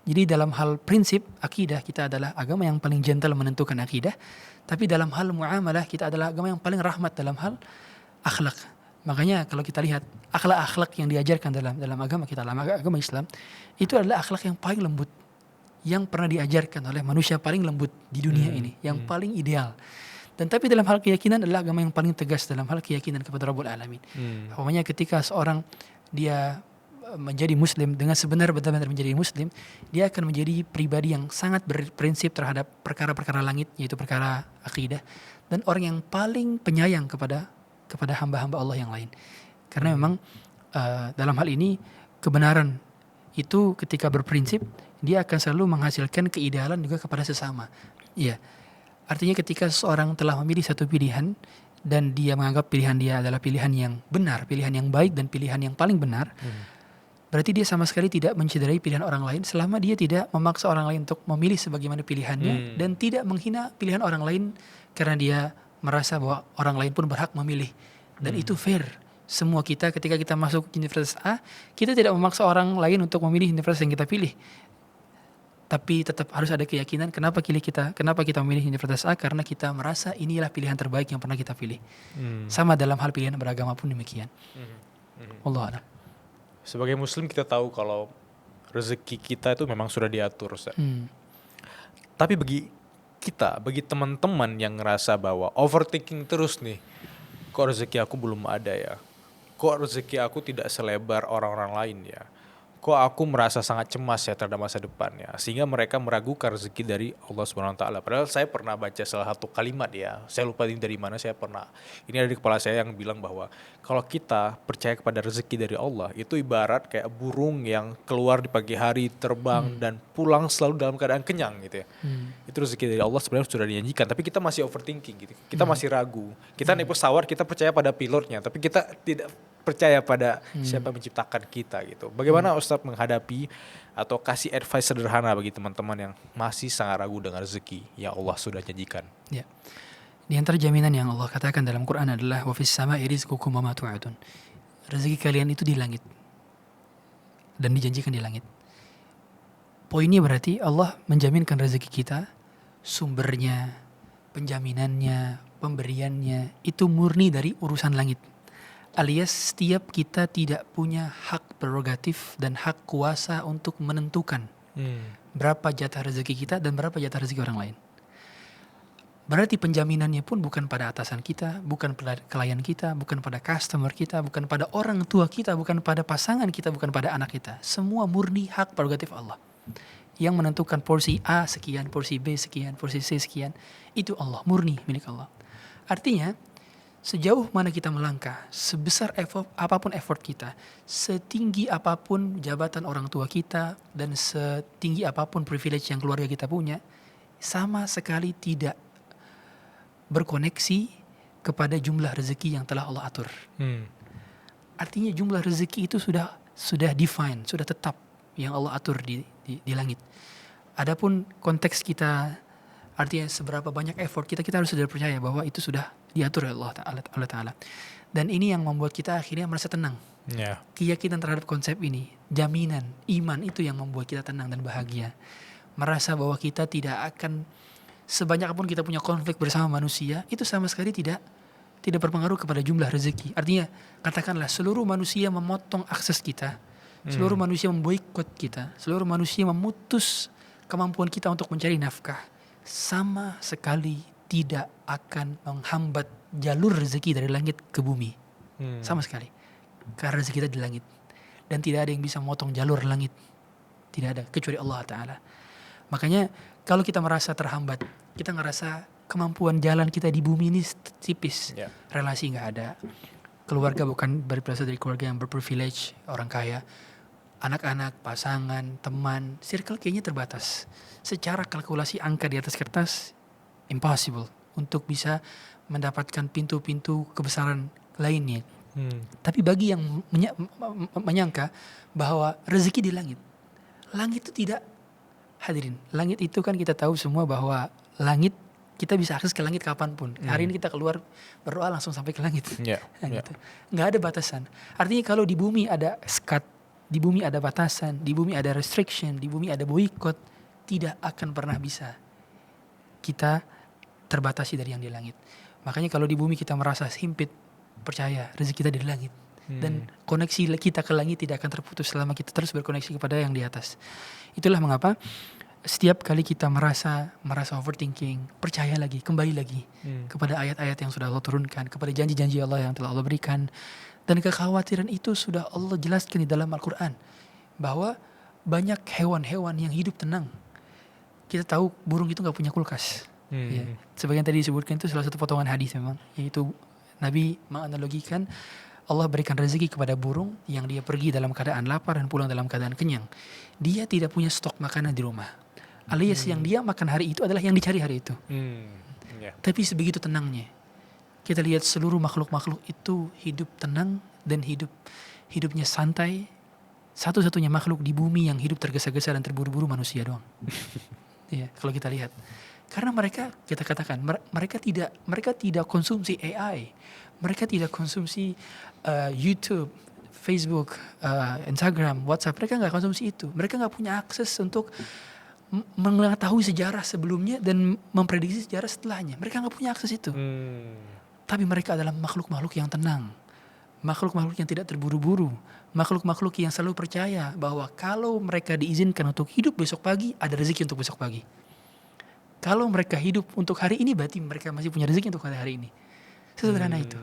Jadi dalam hal prinsip akidah kita adalah agama yang paling gentle menentukan akidah, tapi dalam hal muamalah kita adalah agama yang paling rahmat dalam hal akhlak. Makanya kalau kita lihat akhlak-akhlak yang diajarkan dalam agama kita, dalam agama Islam, itu adalah akhlak yang paling lembut yang pernah diajarkan oleh manusia paling lembut di dunia ini, yang paling ideal. Dan tapi dalam hal keyakinan adalah agama yang paling tegas dalam hal keyakinan kepada Rabbul Alamin. Pokoknya ketika seorang dia menjadi Muslim dengan benar-benar menjadi Muslim, dia akan menjadi pribadi yang sangat berprinsip terhadap perkara-perkara langit, yaitu perkara akidah, dan orang yang paling penyayang kepada hamba-hamba Allah yang lain. Karena memang dalam hal ini kebenaran itu ketika berprinsip dia akan selalu menghasilkan keidealan juga kepada sesama. Iya. Artinya ketika seseorang telah memilih satu pilihan dan dia menganggap pilihan dia adalah pilihan yang benar, pilihan yang baik dan pilihan yang paling benar, berarti dia sama sekali tidak mencederai pilihan orang lain selama dia tidak memaksa orang lain untuk memilih sebagaimana pilihannya, dan tidak menghina pilihan orang lain karena dia merasa bahwa orang lain pun berhak memilih. Dan itu fair. Semua kita ketika kita masuk universitas A, kita tidak memaksa orang lain untuk memilih universitas yang kita pilih. Tapi tetap harus ada keyakinan kenapa kita memilih universitas A, karena kita merasa inilah pilihan terbaik yang pernah kita pilih. Sama dalam hal pilihan beragama pun demikian. Wallahu a'lam. Sebagai Muslim kita tahu kalau rezeki kita itu memang sudah diatur, Ustaz. Tapi bagi teman-teman yang ngerasa bahwa overthinking terus nih, kok rezeki aku belum ada ya, kok rezeki aku tidak selebar orang-orang lain ya? Kok aku merasa sangat cemas ya terhadap masa depan ya, sehingga mereka meragukan rezeki dari Allah Subhanahu Wa Taala. Padahal saya pernah baca salah satu kalimat ya, saya lupa ini dari mana, saya pernah, ini ada di kepala saya yang bilang bahwa kalau kita percaya kepada rezeki dari Allah, itu ibarat kayak burung yang keluar di pagi hari, terbang dan pulang selalu dalam keadaan kenyang gitu ya. Itu rezeki dari Allah sebenarnya sudah dijanjikan, tapi kita masih overthinking gitu, kita masih ragu. Kita naik pesawat, kita percaya pada pilotnya, tapi kita tidak percaya pada siapa yang menciptakan kita gitu. Bagaimana Ustadz menghadapi atau kasih advice sederhana bagi teman-teman yang masih sangat ragu dengan rezeki yang Allah sudah janjikan? Ya. Di antara jaminan yang Allah katakan dalam Quran adalah wa fis sama'i rizqukum wa ma tu'adun. Rezeki kalian itu di langit dan dijanjikan di langit. Poinnya berarti Allah menjaminkan rezeki kita, sumbernya, penjaminannya, pemberiannya itu murni dari urusan langit. Alias setiap kita tidak punya hak prerogatif dan hak kuasa untuk menentukan berapa jatah rezeki kita dan berapa jatah rezeki orang lain. Berarti penjaminannya pun bukan pada atasan kita, bukan pada klien kita, bukan pada customer kita, bukan pada orang tua kita, bukan pada pasangan kita, bukan pada anak kita. Semua murni hak prerogatif Allah. Yang menentukan porsi A sekian, porsi B sekian, porsi C sekian, itu Allah, murni milik Allah. Artinya, sejauh mana kita melangkah, sebesar apapun effort kita, setinggi apapun jabatan orang tua kita, dan setinggi apapun privilege yang keluarga kita punya, sama sekali tidak berkoneksi kepada jumlah rezeki yang telah Allah atur. Artinya jumlah rezeki itu sudah define, sudah tetap yang Allah atur di langit. Adapun konteks kita, artinya seberapa banyak effort kita harus sudah percaya bahwa itu sudah diatur oleh Allah Ta'ala. Dan ini yang membuat kita akhirnya merasa tenang. Keyakinan terhadap konsep ini, jaminan, iman itu yang membuat kita tenang dan bahagia. Merasa bahwa kita tidak akan, sebanyak apapun kita punya konflik bersama manusia, itu sama sekali tidak berpengaruh kepada jumlah rezeki. Artinya, katakanlah seluruh manusia memotong akses kita, seluruh manusia memboikot kita, seluruh manusia memutus kemampuan kita untuk mencari nafkah, sama sekali tidak akan menghambat jalur rezeki dari langit ke bumi. Sama sekali. Karena rezeki kita di langit. Dan tidak ada yang bisa memotong jalur langit. Tidak ada, kecuali Allah Ta'ala. Makanya kalau kita merasa terhambat, kita ngerasa kemampuan jalan kita di bumi ini tipis. Relasi gak ada. Keluarga bukan berasal dari keluarga yang berprivilege, orang kaya. Anak-anak, pasangan, teman, circle kayaknya terbatas. Secara kalkulasi angka di atas kertas, impossible untuk bisa mendapatkan pintu-pintu kebesaran lainnya. Tapi bagi yang menyangka bahwa rezeki di langit, langit itu tidak, hadirin, langit itu kan kita tahu semua bahwa langit, kita bisa akses ke langit kapanpun. Hari ini kita keluar berdoa langsung sampai ke langit. Gitu. Nggak ada batasan. Artinya kalau di bumi ada skat, di bumi ada batasan, di bumi ada restriction, di bumi ada boikot, tidak akan pernah bisa kita terbatasi dari yang di langit. Makanya kalau di bumi kita merasa sempit, percaya rezeki kita di langit. Dan koneksi kita ke langit tidak akan terputus selama kita terus berkoneksi kepada yang di atas. Itulah mengapa setiap kali kita merasa overthinking, percaya lagi, kembali lagi kepada ayat-ayat yang sudah Allah turunkan, kepada janji-janji Allah yang telah Allah berikan. Dan kekhawatiran itu sudah Allah jelaskan di dalam Al-Quran. Bahwa banyak hewan-hewan yang hidup tenang. Kita tahu burung itu gak punya kulkas. Ya. Sebagian tadi disebutkan itu salah satu potongan hadis memang. Yaitu Nabi menganalogikan Allah berikan rezeki kepada burung yang dia pergi dalam keadaan lapar dan pulang dalam keadaan kenyang. Dia tidak punya stok makanan di rumah. Alias yang dia makan hari itu adalah yang dicari hari itu. Tapi sebegitu tenangnya. Kita lihat seluruh makhluk-makhluk itu hidup tenang dan hidupnya santai. Satu-satunya makhluk di bumi yang hidup tergesa-gesa dan terburu-buru manusia doang. Ya, kalau kita lihat. Karena mereka, kita katakan, mereka tidak konsumsi AI. Mereka tidak konsumsi YouTube, Facebook, Instagram, WhatsApp. Mereka nggak konsumsi itu. Mereka nggak punya akses untuk mengetahui sejarah sebelumnya dan memprediksi sejarah setelahnya. Mereka nggak punya akses itu. Tapi mereka adalah makhluk-makhluk yang tenang. Makhluk-makhluk yang tidak terburu-buru. Makhluk-makhluk yang selalu percaya bahwa kalau mereka diizinkan untuk hidup besok pagi, ada rezeki untuk besok pagi. Kalau mereka hidup untuk hari ini, berarti mereka masih punya rezeki untuk hari ini. Sesederhana itu.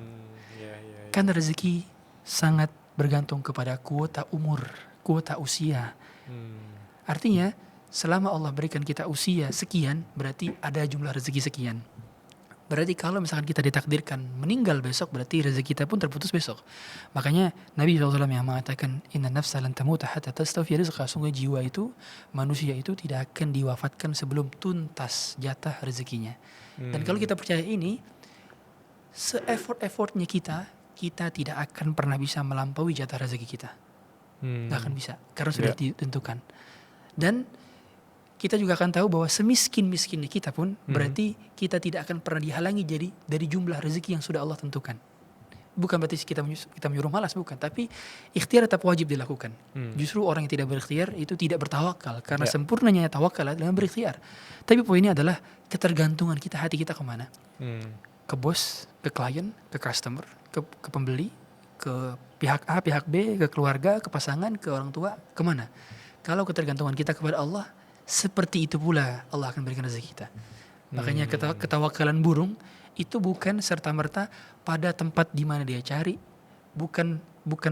Karena rezeki sangat bergantung kepada kuota umur, kuota usia. Artinya selama Allah berikan kita usia sekian, berarti ada jumlah rezeki sekian. Berarti kalau misalkan kita ditakdirkan meninggal besok, berarti rezeki kita pun terputus besok. Makanya Nabi SAW yang mengatakan, Inna nafsa lan tamuta hatta tastawfiya rizqa. Sungguh jiwa itu, manusia itu tidak akan diwafatkan sebelum tuntas jatah rezekinya. Dan kalau kita percaya ini, se-effort-effortnya kita tidak akan pernah bisa melampaui jatah rezeki kita. Gak akan bisa, karena sudah ditentukan. Dan kita juga akan tahu bahwa semiskin-miskinnya kita pun berarti kita tidak akan pernah dihalangi dari jumlah rezeki yang sudah Allah tentukan. Bukan berarti kita menyuruh malas, bukan. Tapi ikhtiar tetap wajib dilakukan. Justru orang yang tidak berikhtiar itu tidak bertawakal. Karena sempurnanya tawakal dengan berikhtiar. Tapi poinnya adalah ketergantungan kita, hati kita kemana? Ke bos, ke klien, ke customer, ke pembeli, ke pihak A, pihak B, ke keluarga, ke pasangan, ke orang tua, kemana? Kalau ketergantungan kita kepada Allah, seperti itu pula Allah akan berikan rezeki kita. Makanya ketawakalan burung itu bukan serta-merta pada tempat di mana dia cari, bukan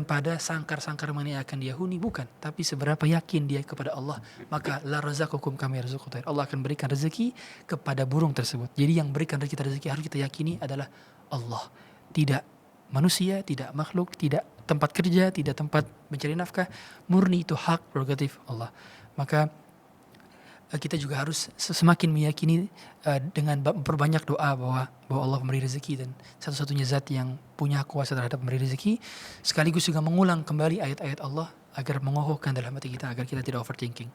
pada sangkar-sangkar mana yang akan dia huni, bukan. Tapi seberapa yakin dia kepada Allah, maka la razaqakum kama yarzuqut tayr. Allah akan berikan rezeki kepada burung tersebut. Jadi yang berikan kita rezeki harus kita yakini adalah Allah, tidak manusia, tidak makhluk, tidak tempat kerja, tidak tempat mencari nafkah. Murni itu hak prerogatif Allah. Maka kita juga harus semakin meyakini dengan memperbanyak doa bahwa Allah memberi rezeki, dan satu-satunya zat yang punya kuasa terhadap memberi rezeki, sekaligus juga mengulang kembali ayat-ayat Allah agar mengokohkan dalam hati kita agar kita tidak overthinking.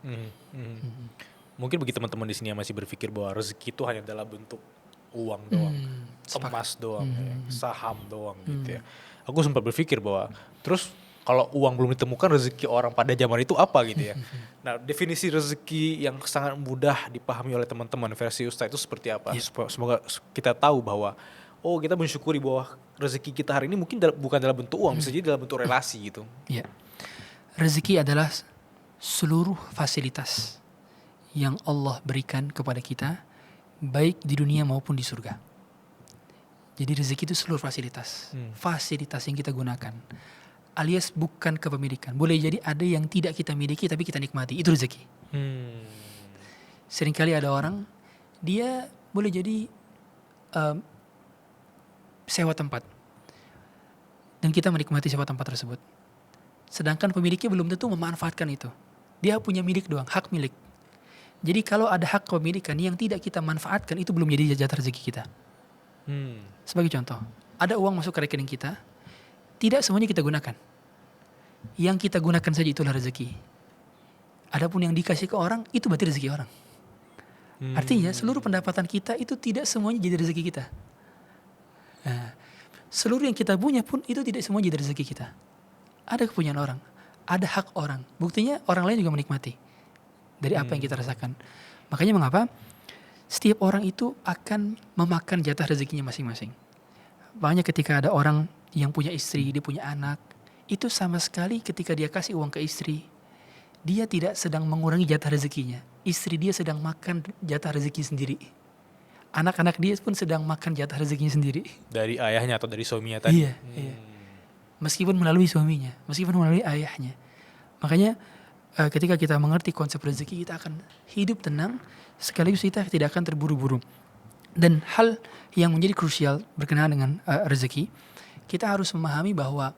Mungkin bagi teman-teman di sini yang masih berpikir bahwa rezeki itu hanya dalam bentuk uang doang, emas doang, saham doang gitu ya. Aku sempat berpikir bahwa terus kalau uang belum ditemukan, rezeki orang pada zaman itu apa gitu ya. Nah, definisi rezeki yang sangat mudah dipahami oleh teman-teman versi Ustaz itu seperti apa? Semoga kita tahu bahwa kita mensyukuri bahwa rezeki kita hari ini mungkin bukan dalam bentuk uang, bisa jadi dalam bentuk relasi gitu. Iya. Rezeki adalah seluruh fasilitas yang Allah berikan kepada kita, baik di dunia maupun di surga. Jadi rezeki itu seluruh fasilitas. Fasilitas yang kita gunakan. Alias bukan kepemilikan. Boleh jadi ada yang tidak kita miliki tapi kita nikmati. Itu rezeki. Seringkali ada orang, dia boleh jadi sewa tempat. Dan kita menikmati sewa tempat tersebut. Sedangkan pemiliknya belum tentu memanfaatkan itu. Dia punya milik doang, hak milik. Jadi kalau ada hak kepemilikan yang tidak kita manfaatkan, itu belum jadi jatah rezeki kita. Sebagai contoh, ada uang masuk ke rekening kita, tidak semuanya kita gunakan. Yang kita gunakan saja itulah rezeki. Adapun yang dikasih ke orang, itu berarti rezeki orang. Artinya seluruh pendapatan kita itu tidak semuanya jadi rezeki kita. Nah, seluruh yang kita punya pun itu tidak semuanya jadi rezeki kita. Ada kepunyaan orang, ada hak orang. Buktinya orang lain juga menikmati dari apa yang kita rasakan. Makanya mengapa setiap orang itu akan memakan jatah rezekinya masing-masing. Makanya ketika ada orang yang punya istri, dia punya anak, itu sama sekali ketika dia kasih uang ke istri, dia tidak sedang mengurangi jatah rezekinya. Istri dia sedang makan jatah rezeki sendiri. Anak-anak dia pun sedang makan jatah rezekinya sendiri. Dari ayahnya atau dari suaminya tadi? Iya. Meskipun melalui suaminya, meskipun melalui ayahnya. Makanya ketika kita mengerti konsep rezeki, kita akan hidup tenang, sekaligus kita tidak akan terburu-buru. Dan hal yang menjadi krusial berkenaan dengan rezeki, kita harus memahami bahwa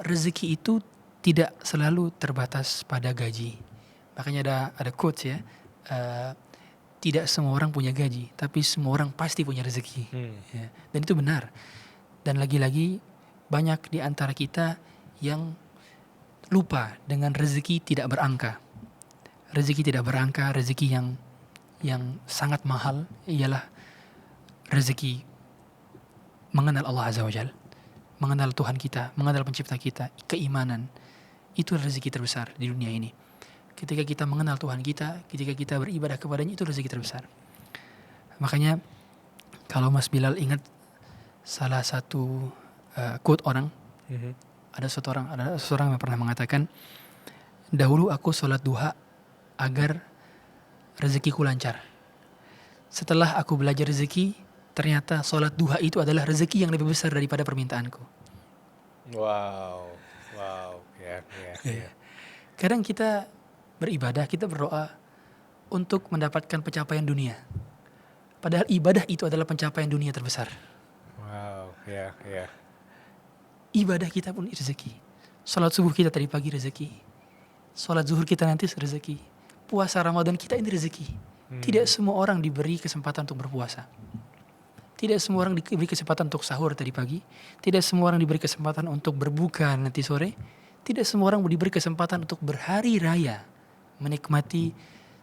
rezeki itu tidak selalu terbatas pada gaji. Makanya ada quotes ya, tidak semua orang punya gaji, tapi semua orang pasti punya rezeki. Ya. Dan itu benar. Dan lagi-lagi banyak di antara kita yang lupa dengan rezeki tidak berangka. Rezeki tidak berangka, rezeki yang sangat mahal ialah rezeki mengenal Allah Azza wa Jalla, mengenal Tuhan kita, mengenal pencipta kita, keimanan. Itu rezeki terbesar di dunia ini. Ketika kita mengenal Tuhan kita, ketika kita beribadah kepadanya, itu rezeki terbesar. Makanya kalau Mas Bilal ingat salah satu quote orang, ada seseorang yang pernah mengatakan, dahulu aku sholat duha agar rezekiku lancar. Setelah aku belajar rezeki, ternyata sholat duha itu adalah rezeki yang lebih besar daripada permintaanku. Wow, ya. Kadang kita beribadah, kita berdoa untuk mendapatkan pencapaian dunia. Padahal ibadah itu adalah pencapaian dunia terbesar. Wow, ya. Ibadah kita pun rezeki. Salat subuh kita tadi pagi rezeki. Salat zuhur kita nanti rezeki. Puasa Ramadan kita ini rezeki. Tidak semua orang diberi kesempatan untuk berpuasa. Tidak semua orang diberi kesempatan untuk sahur tadi pagi. Tidak semua orang diberi kesempatan untuk berbuka nanti sore. Tidak semua orang diberi kesempatan untuk berhari raya, menikmati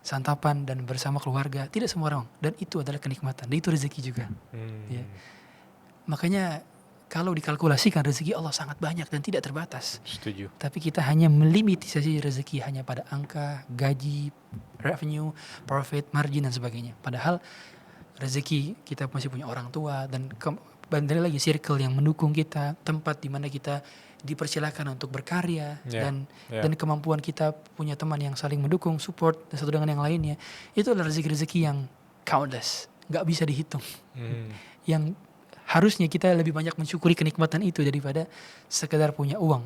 santapan dan bersama keluarga. Tidak semua orang. Dan itu adalah kenikmatan. Dan itu rezeki juga. Ya. Makanya kalau dikalkulasikan rezeki Allah sangat banyak dan tidak terbatas. Setuju. Tapi kita hanya melimitisasi rezeki hanya pada angka, gaji, revenue, profit, margin dan sebagainya. Padahal rezeki kita masih punya orang tua dan bandel lagi circle yang mendukung kita, tempat di mana kita dipersilakan untuk berkarya dan kemampuan kita punya teman yang saling mendukung, support dan satu dengan yang lainnya. Itu adalah rezeki-rezeki yang countless, nggak bisa dihitung. Yang harusnya kita lebih banyak mensyukuri kenikmatan itu daripada sekedar punya uang.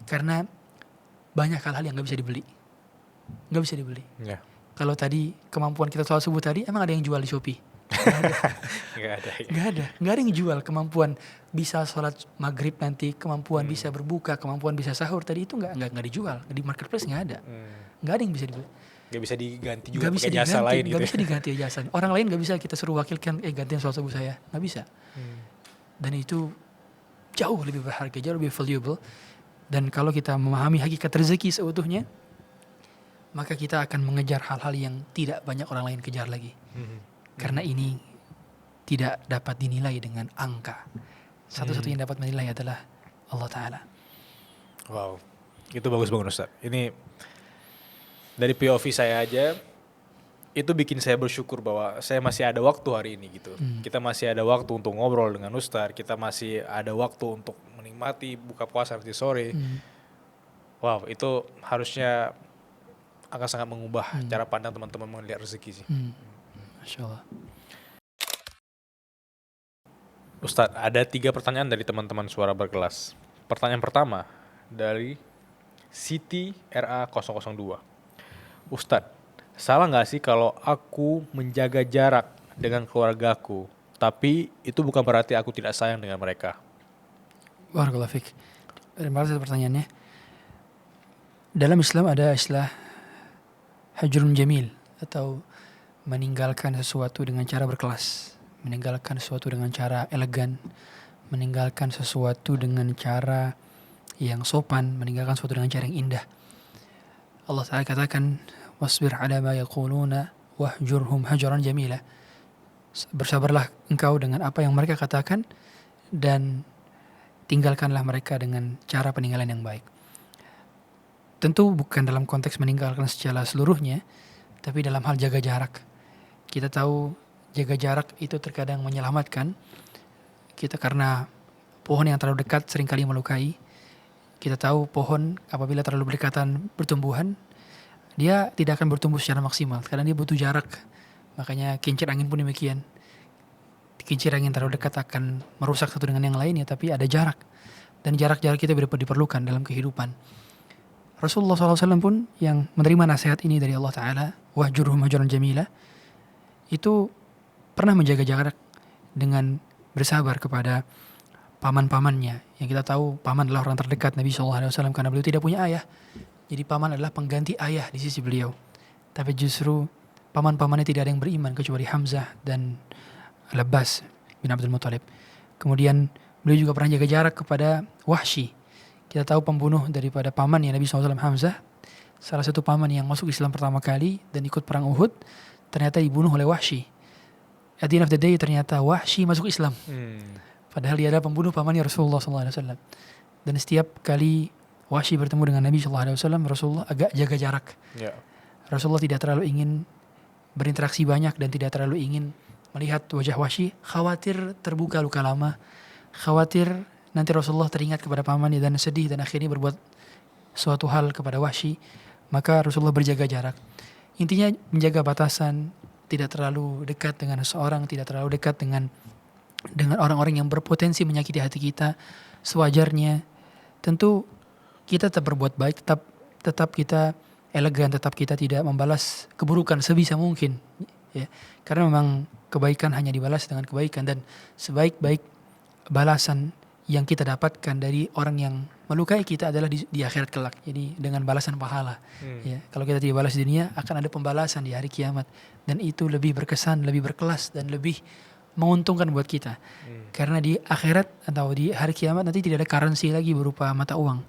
Karena banyak hal-hal yang gak bisa dibeli. Gak bisa dibeli. Yeah. Kalau tadi kemampuan kita soal subuh tadi, emang ada yang jual di Shopee? Gak ada yang jual kemampuan bisa sholat maghrib nanti, kemampuan bisa berbuka, kemampuan bisa sahur tadi itu gak dijual. Di marketplace gak ada. Gak ada yang bisa dibeli. Gak bisa diganti juga pakai jasa lain gitu. Gak bisa diganti jasa. Orang lain gak bisa kita suruh wakilkan, gantian sholat subuh saya. Gak bisa. Dan itu jauh lebih berharga, jauh lebih valuable. Dan kalau kita memahami hakikat rezeki seutuhnya, maka kita akan mengejar hal-hal yang tidak banyak orang lain kejar lagi. Karena ini tidak dapat dinilai dengan angka. Satu-satunya yang dapat menilai adalah Allah Ta'ala. Wow, itu bagus banget Ustaz. Ini dari POV saya aja, itu bikin saya bersyukur bahwa saya masih ada waktu hari ini gitu. Kita masih ada waktu untuk ngobrol dengan Ustaz, kita masih ada waktu untuk menikmati buka puasa nanti sore. Wow, itu harusnya akan sangat mengubah cara pandang teman-teman melihat rezeki sih. Masya Allah. Ustaz, ada 3 pertanyaan dari teman-teman Suara Berkelas. Pertanyaan pertama dari Siti RA002. Ustaz, salah gak sih kalau aku menjaga jarak dengan keluargaku, tapi itu bukan berarti aku tidak sayang dengan mereka? Barakallahu fiik. Terima kasih pertanyaannya. Dalam Islam ada istilah hajrun jamil atau meninggalkan sesuatu dengan cara berkelas, meninggalkan sesuatu dengan cara elegan, meninggalkan sesuatu dengan cara yang sopan, meninggalkan sesuatu dengan cara yang indah. Allah Ta'ala katakan, wasbir ala ma yaquluna wahjurhum hajran jamila. Bersabarlah engkau dengan apa yang mereka katakan dan tinggalkanlah mereka dengan cara peninggalan yang baik. Tentu bukan dalam konteks meninggalkan secara seluruhnya, tapi dalam hal jaga jarak. Kita tahu jaga jarak itu terkadang menyelamatkan kita karena pohon yang terlalu dekat seringkali melukai. Kita tahu pohon apabila terlalu berdekatan bertumbuhan, dia tidak akan bertumbuh secara maksimal karena dia butuh jarak. Makanya kincir angin pun demikian. Kincir angin terlalu dekat akan merusak satu dengan yang lainnya, tapi ada jarak. Dan jarak-jarak kita diperlukan dalam kehidupan. Rasulullah SAW pun yang menerima nasihat ini dari Allah Ta'ala, wahjurhum hajran jamila, itu pernah menjaga jarak dengan bersabar kepada paman-pamannya. Yang kita tahu paman adalah orang terdekat Nabi SAW karena beliau tidak punya ayah. Jadi paman adalah pengganti ayah di sisi beliau. Tapi justru paman-pamannya tidak ada yang beriman kecuali Hamzah dan Al-Abbas bin Abdul Muttalib. Kemudian beliau juga pernah jaga jarak kepada Wahsy. Kita tahu pembunuh daripada pamannya Nabi SAW Hamzah. Salah satu paman yang masuk Islam pertama kali dan ikut perang Uhud ternyata dibunuh oleh Wahsy. At the end of the day ternyata Wahsy masuk Islam. Padahal dia adalah pembunuh pamannya Rasulullah SAW. Dan setiap kali Wahsy bertemu dengan Nabi SAW, Rasulullah agak jaga jarak. Rasulullah tidak terlalu ingin berinteraksi banyak dan tidak terlalu ingin melihat wajah Wahsy, khawatir terbuka luka lama, khawatir nanti Rasulullah teringat kepada pamannya dan sedih dan akhirnya berbuat suatu hal kepada Wahsy. Maka Rasulullah berjaga jarak. Intinya menjaga batasan, tidak terlalu dekat dengan seseorang, tidak terlalu dekat dengan orang-orang yang berpotensi menyakiti hati kita. Sewajarnya tentu kita tetap berbuat baik, tetap kita elegan, tetap kita tidak membalas keburukan sebisa mungkin, ya. Karena memang kebaikan hanya dibalas dengan kebaikan, dan sebaik-baik balasan yang kita dapatkan dari orang yang melukai kita adalah di akhirat kelak. Jadi dengan balasan pahala. Ya, kalau kita tidak balas di dunia, akan ada pembalasan di hari kiamat, dan itu lebih berkesan, lebih berkelas, dan lebih menguntungkan buat kita. Karena di akhirat atau di hari kiamat nanti tidak ada currency lagi berupa mata uang.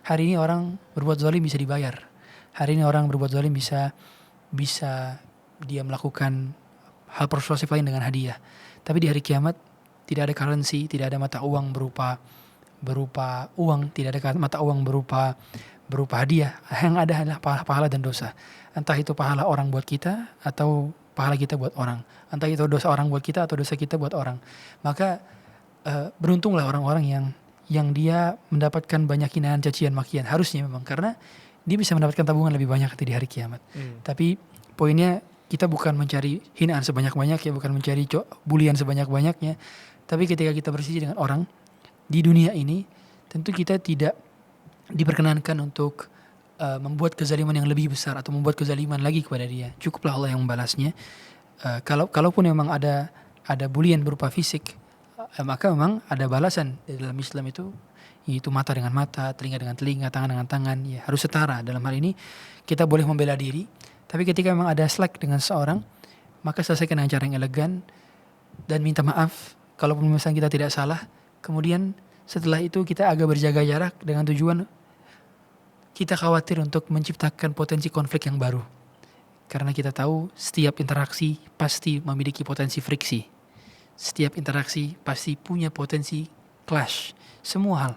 Hari ini orang berbuat zalim bisa dibayar. Hari ini orang berbuat zalim bisa dia melakukan hal persuasif lain dengan hadiah. Tapi di hari kiamat tidak ada currency, tidak ada mata uang berupa uang, tidak ada mata uang berupa hadiah. Yang ada adalah pahala dan dosa. Entah itu pahala orang buat kita atau pahala kita buat orang. Entah itu dosa orang buat kita atau dosa kita buat orang. Maka beruntunglah orang-orang yang dia mendapatkan banyak hinaan, cacian, makian. Harusnya memang, karena dia bisa mendapatkan tabungan lebih banyak di hari kiamat. Tapi poinnya, kita bukan mencari hinaan sebanyak-banyaknya, bukan mencari bulian sebanyak-banyaknya. Tapi ketika kita bersisi dengan orang di dunia ini, tentu kita tidak diperkenankan untuk membuat kezaliman yang lebih besar atau membuat kezaliman lagi kepada dia. Cukuplah Allah yang membalasnya. Kalaupun memang ada bulian berupa fisik, maka memang ada balasan di dalam Islam itu, yaitu mata dengan mata, telinga dengan telinga, tangan dengan tangan, ya harus setara. Dalam hal ini kita boleh membela diri, tapi ketika memang ada slack dengan seorang, maka selesaikan dengan cara yang elegan dan minta maaf kalaupun misalnya kita tidak salah. Kemudian setelah itu kita agak berjaga jarak dengan tujuan kita khawatir untuk menciptakan potensi konflik yang baru. Karena kita tahu setiap interaksi pasti memiliki potensi friksi. Setiap interaksi pasti punya potensi clash. Semua hal.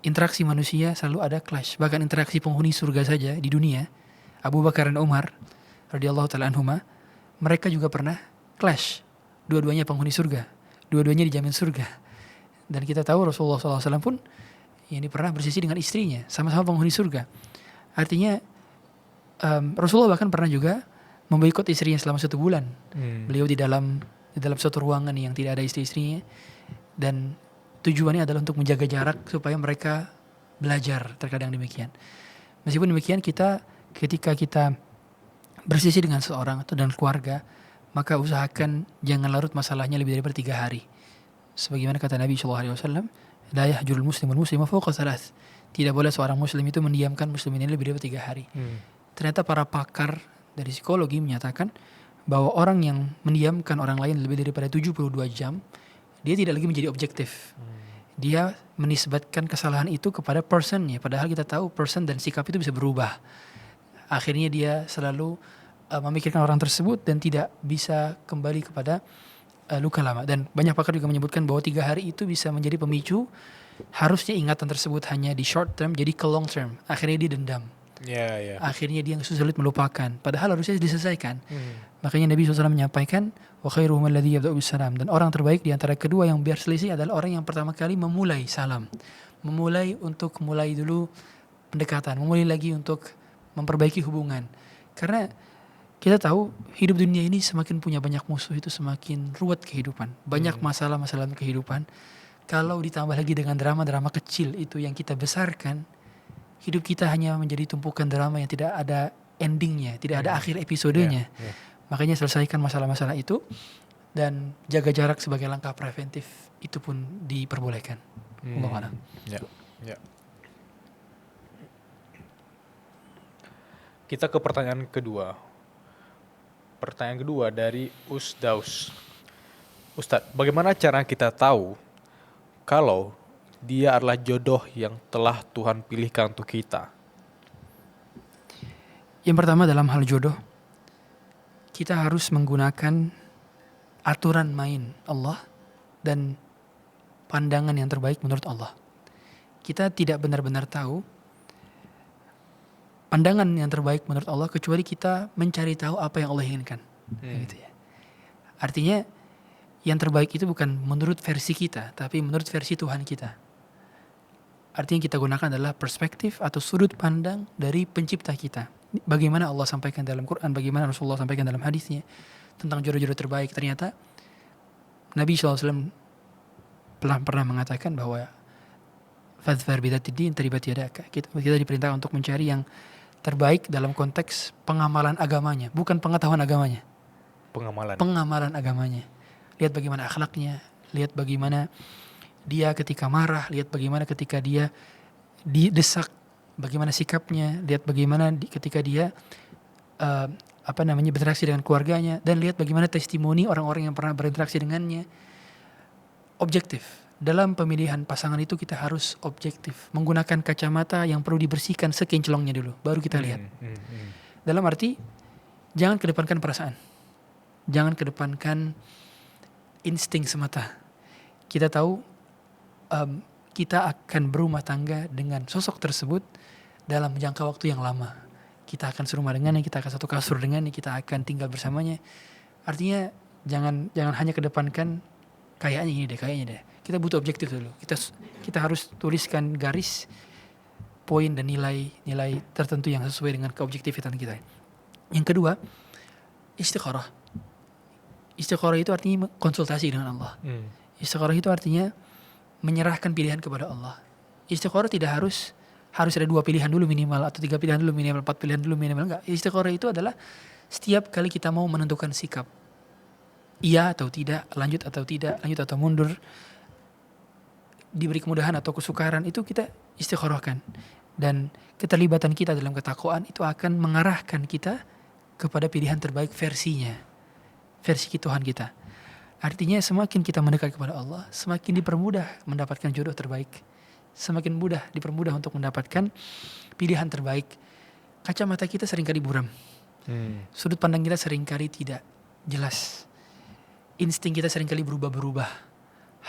Interaksi manusia selalu ada clash. Bahkan interaksi penghuni surga saja di dunia, Abu Bakar dan Umar radhiyallahu ta'ala anhuma, mereka juga pernah clash. Dua-duanya penghuni surga. Dua-duanya dijamin surga. Dan kita tahu Rasulullah SAW pun ini pernah bersisi dengan istrinya, sama-sama penghuni surga. Artinya Rasulullah bahkan pernah juga memboikot istrinya selama 1 bulan. Beliau di dalam suatu ruangan yang tidak ada istri-istrinya, dan tujuannya adalah untuk menjaga jarak supaya mereka belajar. Terkadang demikian. Meskipun demikian, ketika kita bersisi dengan seorang atau dengan keluarga, maka usahakan jangan larut masalahnya lebih daripada 3 hari. Sebagaimana kata Nabi SAW, la yahjurul muslimul muslima fawqa 3. Tidak boleh seorang muslim itu mendiamkan muslimin ini lebih daripada 3 hari. Ternyata para pakar dari psikologi menyatakan bahwa orang yang mendiamkan orang lain lebih daripada 72 jam, dia tidak lagi menjadi objektif. Dia menisbatkan kesalahan itu kepada personnya, padahal kita tahu person dan sikap itu bisa berubah. Akhirnya dia selalu memikirkan orang tersebut dan tidak bisa kembali kepada luka lama. Dan banyak pakar juga menyebutkan bahwa 3 hari itu bisa menjadi pemicu. Harusnya ingatan tersebut hanya di short term, jadi ke long term. Akhirnya dia dendam. Akhirnya dia sulit melupakan, padahal harusnya diselesaikan. Makanya Nabi SAW menyampaikan, wa khairuhum alladzi yabda'u bis-salam, dan orang terbaik di antara kedua yang berselisih adalah orang yang pertama kali memulai salam, memulai dulu pendekatan, memulai lagi untuk memperbaiki hubungan. Karena kita tahu hidup dunia ini semakin punya banyak musuh, itu semakin ruwet kehidupan, banyak masalah-masalah kehidupan. Kalau ditambah lagi dengan drama-drama kecil itu yang kita besarkan, hidup kita hanya menjadi tumpukan drama yang tidak ada endingnya, tidak ada akhir episodenya. Makanya selesaikan masalah-masalah itu dan jaga jarak sebagai langkah preventif, itu pun diperbolehkan. Allah a'lam. Kita ke pertanyaan kedua. Pertanyaan kedua dari Usdaus. Ustadz, bagaimana cara kita tahu kalau dia adalah jodoh yang telah Tuhan pilihkan untuk kita? Yang pertama, dalam hal jodoh, kita harus menggunakan aturan main Allah dan pandangan yang terbaik menurut Allah. Kita tidak benar-benar tahu pandangan yang terbaik menurut Allah kecuali kita mencari tahu apa yang Allah inginkan. Gitu ya. Artinya yang terbaik itu bukan menurut versi kita, tapi menurut versi Tuhan kita. Artinya kita gunakan adalah perspektif atau sudut pandang dari pencipta kita. Bagaimana Allah sampaikan dalam Quran, bagaimana Rasulullah sampaikan dalam hadisnya tentang jodoh-jodoh terbaik. Ternyata Nabi SAW pernah mengatakan bahwa fadhfar bidzatiddin taribat yadaka. Kita diperintahkan untuk mencari yang terbaik dalam konteks pengamalan agamanya, bukan pengetahuan agamanya. Pengamalan agamanya. Lihat bagaimana akhlaknya, lihat bagaimana dia ketika marah, lihat bagaimana ketika dia didesak, bagaimana sikapnya, lihat bagaimana ketika dia berinteraksi dengan keluarganya, dan lihat bagaimana testimoni orang-orang yang pernah berinteraksi dengannya. Objektif. Dalam pemilihan pasangan itu kita harus objektif, menggunakan kacamata yang perlu dibersihkan sekinclongnya dulu, baru kita lihat. Dalam arti, jangan kedepankan perasaan, jangan kedepankan insting semata. Kita tahu kita akan berumah tangga dengan sosok tersebut dalam jangka waktu yang lama. Kita akan serumah dengannya, kita akan satu kasur dengannya, kita akan tinggal bersamanya. Artinya jangan hanya kedepankan kayaknya deh. Kita butuh objektif dulu. Kita harus tuliskan garis, poin dan nilai tertentu yang sesuai dengan keobjektifan kita. Yang kedua, istikharah. Istikharah itu artinya konsultasi dengan Allah. Istikharah itu artinya menyerahkan pilihan kepada Allah. Istikharah tidak harus ada 2 pilihan dulu minimal, atau 3 pilihan dulu minimal, 4 pilihan dulu minimal. Enggak. Istikharah itu adalah setiap kali kita mau menentukan sikap, iya atau tidak, lanjut atau mundur, diberi kemudahan atau kesukaran, itu kita istikharahkan. Dan keterlibatan kita dalam ketakwaan itu akan mengarahkan kita kepada pilihan terbaik versi Tuhan kita. Artinya semakin kita mendekat kepada Allah, semakin dipermudah mendapatkan jodoh terbaik, semakin dipermudah untuk mendapatkan pilihan terbaik. Kacamata kita seringkali buram, sudut pandang kita seringkali tidak jelas, insting kita seringkali berubah-berubah,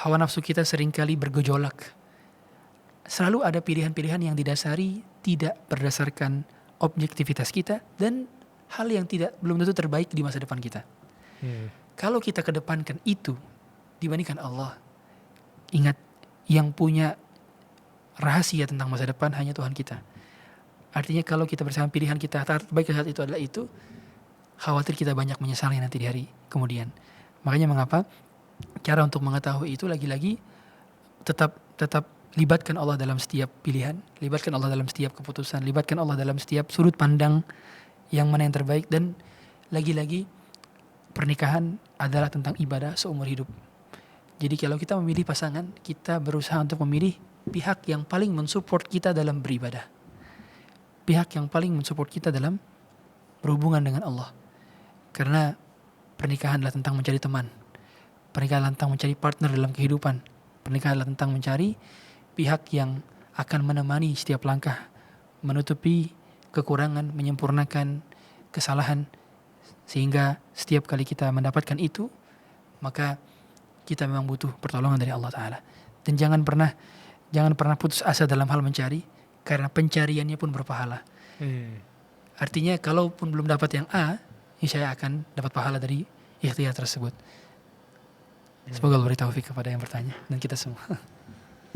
hawa nafsu kita seringkali bergejolak. Selalu ada pilihan-pilihan yang didasari tidak berdasarkan objektivitas kita dan hal yang belum tentu terbaik di masa depan kita. Kalau kita kedepankan itu dibandingkan Allah, ingat, yang punya rahasia tentang masa depan hanya Tuhan kita. Artinya kalau kita bersama pilihan kita terbaik saat itu adalah itu, khawatir kita banyak menyesali nanti di hari kemudian. Makanya mengapa cara untuk mengetahui itu lagi-lagi tetap libatkan Allah dalam setiap pilihan, libatkan Allah dalam setiap keputusan, libatkan Allah dalam setiap sudut pandang yang mana yang terbaik. Dan lagi-lagi pernikahan adalah tentang ibadah seumur hidup. Jadi kalau kita memilih pasangan, kita berusaha untuk memilih pihak yang paling mensupport kita dalam beribadah, pihak yang paling mensupport kita dalam berhubungan dengan Allah. Karena pernikahan adalah tentang mencari teman, pernikahan adalah tentang mencari partner dalam kehidupan, pernikahan adalah tentang mencari pihak yang akan menemani setiap langkah, menutupi kekurangan, menyempurnakan kesalahan. Sehingga setiap kali kita mendapatkan itu, maka kita memang butuh pertolongan dari Allah Ta'ala. Dan jangan pernah putus asa dalam hal mencari, karena pencariannya pun berpahala. Artinya kalaupun belum dapat yang A, saya akan dapat pahala dari ikhtiar tersebut. Semoga Allah beri taufik kepada yang bertanya dan kita semua.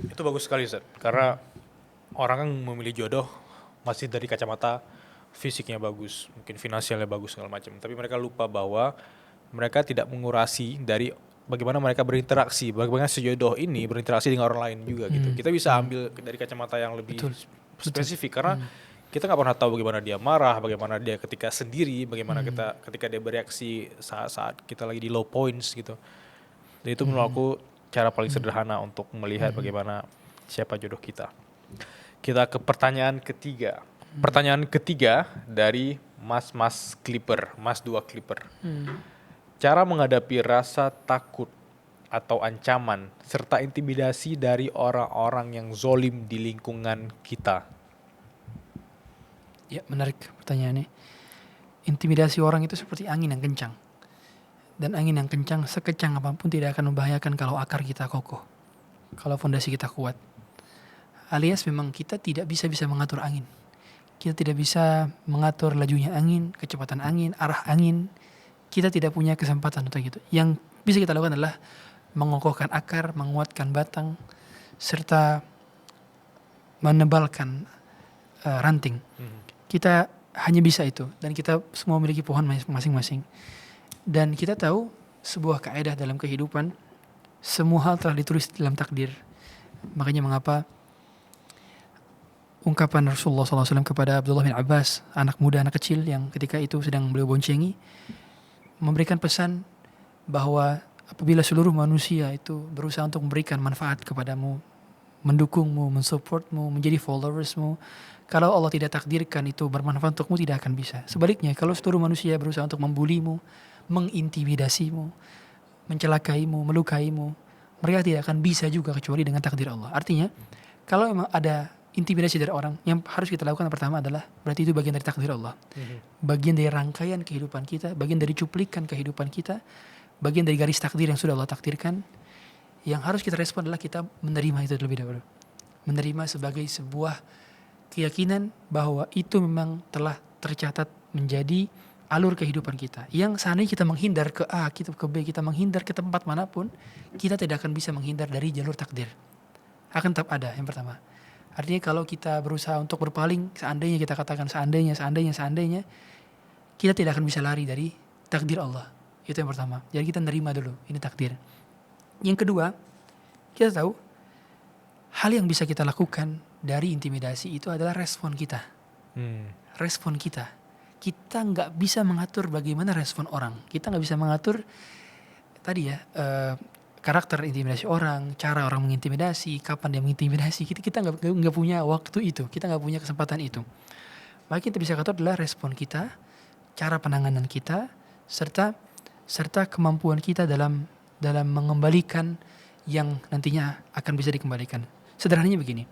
Itu bagus sekali, Ustaz. Karena orang yang memilih jodoh masih dari kacamata fisiknya bagus, mungkin finansialnya bagus segala macam, tapi mereka lupa bahwa mereka tidak mengurasi dari bagaimana mereka berinteraksi, bagaimana sejodoh ini berinteraksi dengan orang lain juga gitu. Kita bisa ambil dari kacamata yang lebih spesifik, karena kita nggak pernah tahu bagaimana dia marah, bagaimana dia ketika sendiri, bagaimana ketika dia bereaksi saat kita lagi di low points gitu. Dan itu menurut aku cara paling sederhana untuk melihat bagaimana siapa jodoh kita. Kita ke pertanyaan ketiga. Pertanyaan ketiga dari Mas Clipper, Mas 2 Clipper. Cara menghadapi rasa takut atau ancaman serta intimidasi dari orang-orang yang zolim di lingkungan kita. Ya, menarik pertanyaannya. Intimidasi orang itu seperti angin yang kencang. Dan angin yang kencang sekecang apapun tidak akan membahayakan kalau akar kita kokoh, kalau fondasi kita kuat. Alias memang kita tidak bisa mengatur angin. Kita tidak bisa mengatur lajunya angin, kecepatan angin, arah angin. Kita tidak punya kesempatan untuk itu. Yang bisa kita lakukan adalah mengokohkan akar, menguatkan batang, serta menebalkan ranting. Kita hanya bisa itu. Dan kita semua memiliki pohon masing-masing. Dan kita tahu sebuah kaidah dalam kehidupan, semua hal telah ditulis dalam takdir. Makanya mengapa ungkapan Rasulullah SAW kepada Abdullah bin Abbas, anak muda, anak kecil yang ketika itu sedang beliau boncengi, memberikan pesan bahwa apabila seluruh manusia itu berusaha untuk memberikan manfaat kepadamu, mendukungmu, mensupportmu, menjadi followersmu, kalau Allah tidak takdirkan itu bermanfaat untukmu, tidak akan bisa. Sebaliknya, kalau seluruh manusia berusaha untuk membulimu, mengintimidasimu, mencelakaimu, melukaimu, mereka tidak akan bisa juga kecuali dengan takdir Allah. Artinya, kalau memang ada intimidasi dari orang, yang harus kita lakukan yang pertama adalah berarti itu bagian dari takdir Allah. Bagian dari rangkaian kehidupan kita, bagian dari cuplikan kehidupan kita, bagian dari garis takdir yang sudah Allah takdirkan. Yang harus kita respon adalah kita menerima itu terlebih dahulu. Menerima sebagai sebuah keyakinan bahwa itu memang telah tercatat menjadi alur kehidupan kita. Yang seandainya kita menghindar ke A, kita ke B, kita menghindar ke tempat manapun, kita tidak akan bisa menghindar dari jalur takdir. Akan tetap ada, yang pertama. Artinya kalau kita berusaha untuk berpaling, seandainya kita katakan seandainya, kita tidak akan bisa lari dari takdir Allah. Itu yang pertama. Jadi kita nerima dulu, ini takdir. Yang kedua, kita tahu hal yang bisa kita lakukan dari intimidasi itu adalah respon kita. Respon kita. Kita nggak bisa mengatur bagaimana respon orang. Kita nggak bisa mengatur tadi ya, karakter intimidasi orang, cara orang mengintimidasi, kapan dia mengintimidasi. Kita nggak punya waktu itu, kita nggak punya kesempatan itu. Maka kita bisa atur adalah respon kita, cara penanganan kita, serta kemampuan kita dalam mengembalikan yang nantinya akan bisa dikembalikan. Sederhananya begini,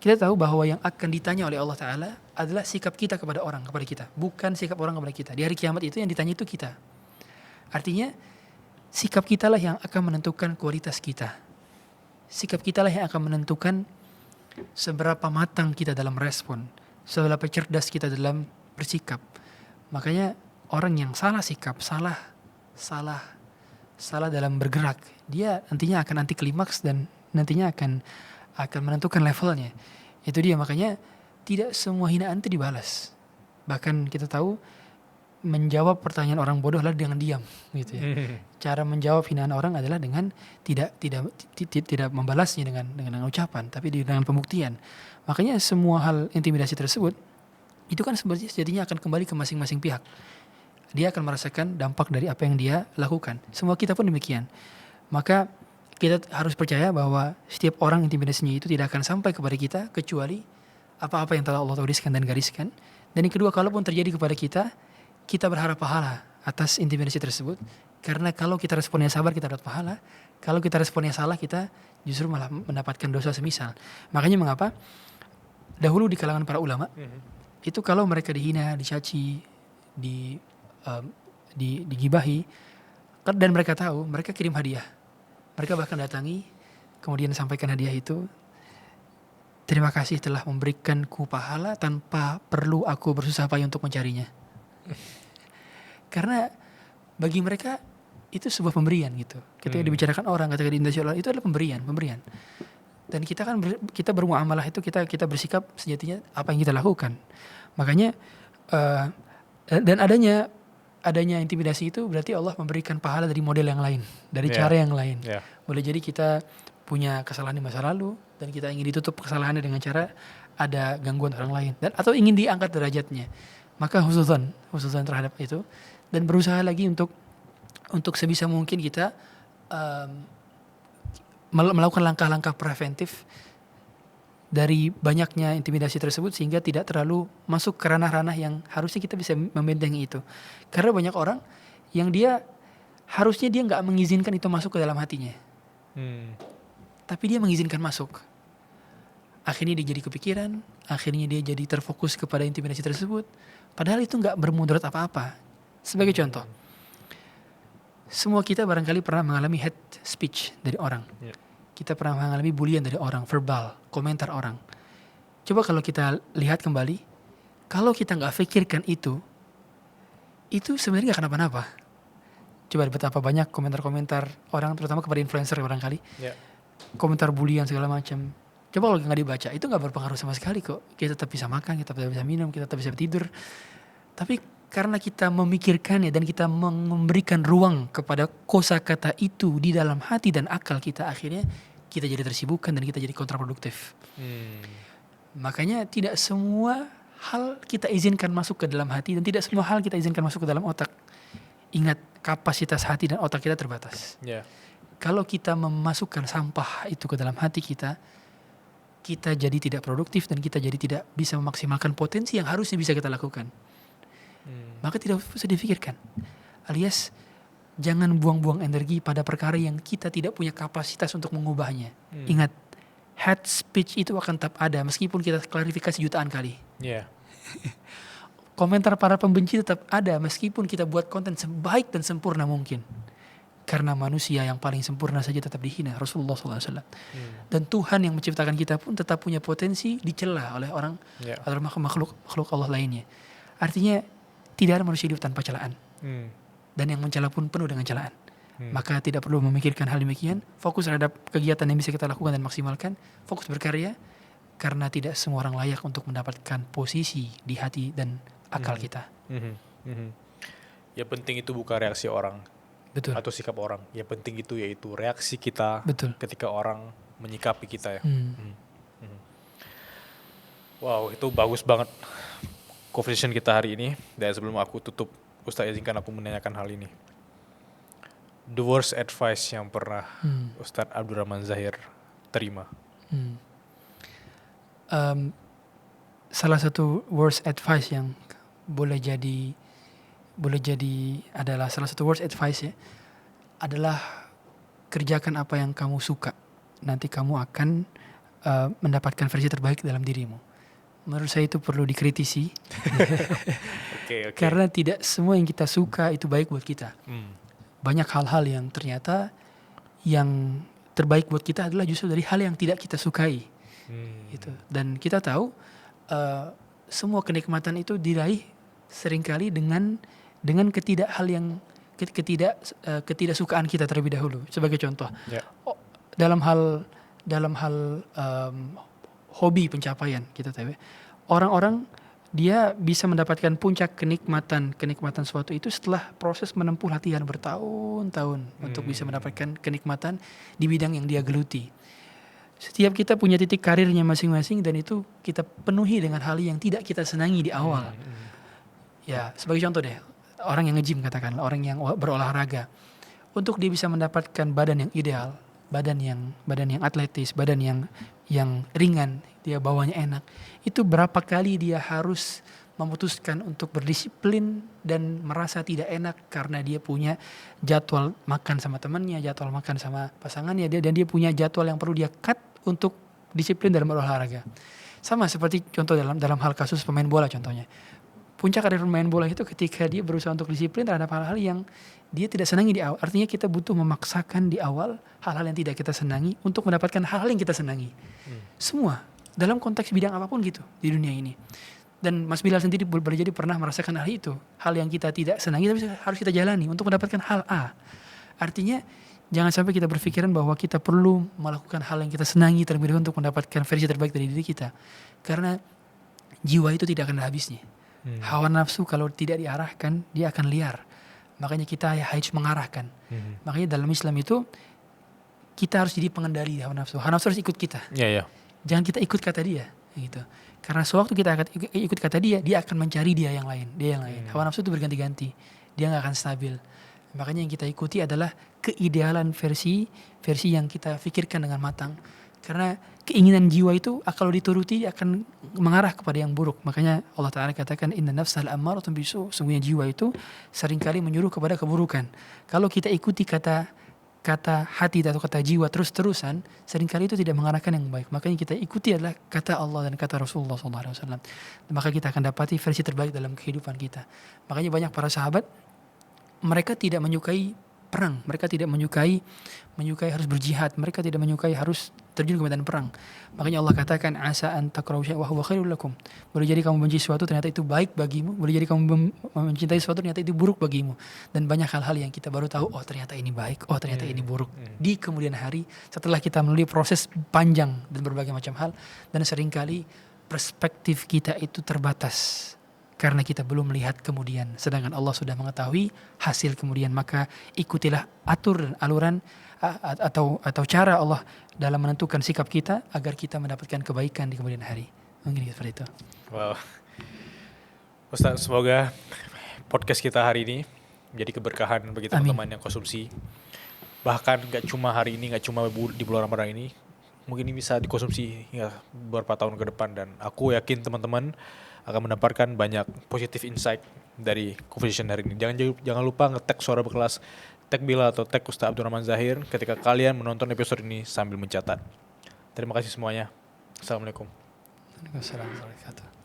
kita tahu bahwa yang akan ditanya oleh Allah Ta'ala adalah sikap kita kepada orang, kepada kita, bukan sikap orang kepada kita. Di hari kiamat itu yang ditanya itu kita. Artinya sikap kita lah yang akan menentukan kualitas kita. Sikap kita lah yang akan menentukan seberapa matang kita dalam respon, seberapa cerdas kita dalam bersikap. Makanya orang yang salah sikap, salah dalam bergerak, dia nantinya akan anti klimaks dan nantinya akan menentukan levelnya. Itu dia, makanya tidak semua hinaan itu dibalas. Bahkan kita tahu menjawab pertanyaan orang bodoh adalah dengan diam, gitu ya. Cara menjawab hinaan orang adalah dengan tidak membalasnya dengan ucapan, tapi dengan pembuktian. Makanya semua hal intimidasi tersebut itu kan sebenarnya sejatinya akan kembali ke masing-masing pihak. Dia akan merasakan dampak dari apa yang dia lakukan. Semua kita pun demikian. Maka kita harus percaya bahwa setiap orang intimidasinya itu tidak akan sampai kepada kita kecuali apa-apa yang telah Allah tuliskan dan gariskan. Dan yang kedua, kalaupun terjadi kepada kita berharap pahala atas intimidasi tersebut. Karena kalau kita responnya sabar, kita dapat pahala. Kalau kita responnya salah, kita justru malah mendapatkan dosa semisal. Makanya mengapa dahulu di kalangan para ulama itu kalau mereka dihina, dicaci, digibahi, dan mereka tahu, mereka kirim hadiah. Mereka bahkan datangi, kemudian sampaikan hadiah itu. Terima kasih telah memberikanku pahala tanpa perlu aku bersusah payah untuk mencarinya. Karena bagi mereka itu sebuah pemberian gitu. Ketika dibicarakan orang, ketika diintimidasi orang, itu adalah pemberian. Dan kita kan kita bermuamalah itu kita bersikap sejatinya apa yang kita lakukan. Makanya dan adanya intimidasi itu berarti Allah memberikan pahala dari model yang lain, dari cara yang lain. Boleh jadi kita punya kesalahan di masa lalu dan kita ingin ditutup kesalahannya dengan cara ada gangguan orang lain atau ingin diangkat derajatnya. Maka khususan terhadap itu dan berusaha lagi untuk sebisa mungkin kita melakukan langkah-langkah preventif dari banyaknya intimidasi tersebut sehingga tidak terlalu masuk ke ranah-ranah yang harusnya kita bisa membentengi itu. Karena banyak orang yang dia harusnya dia nggak mengizinkan itu masuk ke dalam hatinya, tapi dia mengizinkan masuk. Akhirnya dia jadi kepikiran, akhirnya dia jadi terfokus kepada intimidasi tersebut. Padahal itu nggak bermudarat apa-apa. Sebagai contoh, semua kita barangkali pernah mengalami hate speech dari orang. Kita pernah mengalami bulian dari orang, verbal, komentar orang. Coba kalau kita lihat kembali, kalau kita nggak pikirkan itu sebenarnya nggak kenapa-napa. Coba betapa banyak komentar-komentar orang, terutama kepada influencer barangkali, komentar bulian segala macam. Coba kalau nggak dibaca, itu nggak berpengaruh sama sekali kok. Kita tetap bisa makan, kita tetap bisa minum, kita tetap bisa tidur. Tapi karena kita memikirkannya dan kita memberikan ruang kepada kosakata itu di dalam hati dan akal kita, akhirnya kita jadi tersibukkan dan kita jadi kontraproduktif. Makanya tidak semua hal kita izinkan masuk ke dalam hati dan tidak semua hal kita izinkan masuk ke dalam otak. Ingat, kapasitas hati dan otak kita terbatas. Ya. Kalau kita memasukkan sampah itu ke dalam hati kita jadi tidak produktif dan kita jadi tidak bisa memaksimalkan potensi yang harusnya bisa kita lakukan. Maka tidak usah difikirkan. Alias jangan buang-buang energi pada perkara yang kita tidak punya kapasitas untuk mengubahnya. Ingat, hate speech itu akan tetap ada meskipun kita klarifikasi jutaan kali. Ya. Komentar para pembenci tetap ada meskipun kita buat konten sebaik dan sempurna mungkin. Karena manusia yang paling sempurna saja tetap dihina, Rasulullah SAW. Dan Tuhan yang menciptakan kita pun tetap punya potensi dicela oleh orang atau makhluk Allah lainnya. Artinya tidak ada manusia hidup tanpa celaan. Dan yang mencela pun penuh dengan celaan. Maka tidak perlu memikirkan hal demikian. Fokus terhadap kegiatan yang bisa kita lakukan dan maksimalkan. Fokus berkarya. Karena tidak semua orang layak untuk mendapatkan posisi di hati dan akal kita. Ya penting itu bukan reaksi orang. Betul. Atau sikap orang. Yang penting itu yaitu reaksi kita. Betul. Ketika orang menyikapi kita ya. Wow, itu bagus banget conversation kita hari ini. Dan sebelum aku tutup, Ustaz izinkan aku menanyakan hal ini. The worst advice yang pernah Ustaz Abdurrahman Zahir terima. Salah satu worst advice yang boleh jadi adalah salah satu worst advice ya adalah kerjakan apa yang kamu suka, nanti kamu akan mendapatkan versi terbaik dalam dirimu. Menurut saya itu perlu dikritisi. Okay. Karena tidak semua yang kita suka itu baik buat kita. Banyak hal-hal yang ternyata yang terbaik buat kita adalah justru dari hal yang tidak kita sukai. Gitu. Dan kita tahu semua kenikmatan itu diraih seringkali dengan ketidaksukaan kita terlebih dahulu. Sebagai contoh, dalam hal hobi pencapaian kita tahu, orang-orang dia bisa mendapatkan puncak kenikmatan suatu itu setelah proses menempuh latihan bertahun-tahun untuk bisa mendapatkan kenikmatan di bidang yang dia geluti. Setiap kita punya titik karirnya masing-masing dan itu kita penuhi dengan hal yang tidak kita senangi di awal. Ya, sebagai contoh deh, orang yang nge-gym katakan, orang yang berolahraga, untuk dia bisa mendapatkan badan yang ideal, badan yang atletis, badan yang ringan, dia bawanya enak, itu berapa kali dia harus memutuskan untuk berdisiplin dan merasa tidak enak karena dia punya jadwal makan sama temannya, jadwal makan sama pasangannya, dan dia punya jadwal yang perlu dia cut untuk disiplin dalam berolahraga. Sama seperti contoh dalam hal kasus pemain bola contohnya. Puncak karir pemain bola itu ketika dia berusaha untuk disiplin terhadap hal-hal yang dia tidak senangi di awal. Artinya kita butuh memaksakan di awal hal-hal yang tidak kita senangi untuk mendapatkan hal-hal yang kita senangi. Semua dalam konteks bidang apapun gitu di dunia ini. Dan Mas Bilal sendiri boleh jadi pernah merasakan hal itu. Hal yang kita tidak senangi tapi harus kita jalani untuk mendapatkan hal A. Artinya jangan sampai kita berpikiran bahwa kita perlu melakukan hal yang kita senangi terlebih dahulu untuk mendapatkan versi terbaik dari diri kita. Karena jiwa itu tidak akan ada habisnya. Hawa nafsu kalau tidak diarahkan dia akan liar. Makanya kita harus mengarahkan. Makanya dalam Islam itu kita harus jadi pengendali hawa nafsu. Hawa nafsu harus ikut kita. Jangan kita ikut kata dia, gitu. Karena sewaktu kita akan ikut kata dia akan mencari dia yang lain. Hawa nafsu itu berganti-ganti. Dia nggak akan stabil. Makanya yang kita ikuti adalah keidealan versi yang kita pikirkan dengan matang. Karena keinginan jiwa itu kalau dituruti akan mengarah kepada yang buruk. Makanya Allah Ta'ala katakan inna nafsal ammaratun bisu. Sungguhnya jiwa itu seringkali menyuruh kepada keburukan. Kalau kita ikuti kata hati atau kata jiwa terus-terusan, seringkali itu tidak mengarahkan yang baik. Makanya kita ikuti adalah kata Allah dan kata Rasulullah SAW. Maka kita akan dapati versi terbaik dalam kehidupan kita. Makanya banyak para sahabat, mereka tidak menyukai perang, mereka tidak menyukai harus berjihad, mereka tidak menyukai harus terjun ke medan perang. Makanya Allah katakan asa an takrahu syai'an wa huwa khairul lakum. Boleh jadi kamu benci sesuatu ternyata itu baik bagimu, boleh jadi kamu mencintai sesuatu ternyata itu buruk bagimu. Dan banyak hal-hal yang kita baru tahu, oh ternyata ini baik, oh ternyata ini buruk. Di kemudian hari setelah kita melalui proses panjang dan berbagai macam hal, dan seringkali perspektif kita itu terbatas. Karena kita belum melihat kemudian, sedangkan Allah sudah mengetahui hasil kemudian. Maka ikutilah atur dan aluran atau cara Allah dalam menentukan sikap kita agar kita mendapatkan kebaikan di kemudian hari. Mungkin seperti itu. Wow. Ustaz, semoga podcast kita hari ini menjadi keberkahan bagi teman-teman yang konsumsi. Bahkan gak cuma hari ini, gak cuma di bulan Ramadan ini, mungkin ini bisa dikonsumsi hingga beberapa tahun ke depan. Dan aku yakin teman-teman akan mendapatkan banyak positive insight dari conversation hari ini. Jangan lupa nge-tag Suara Berkelas, tag Bila atau tag Ustaz Abdurrahman Zahir ketika kalian menonton episode ini sambil mencatat. Terima kasih semuanya. Assalamualaikum. Waalaikumsalam warahmatullahi wabarakatuh.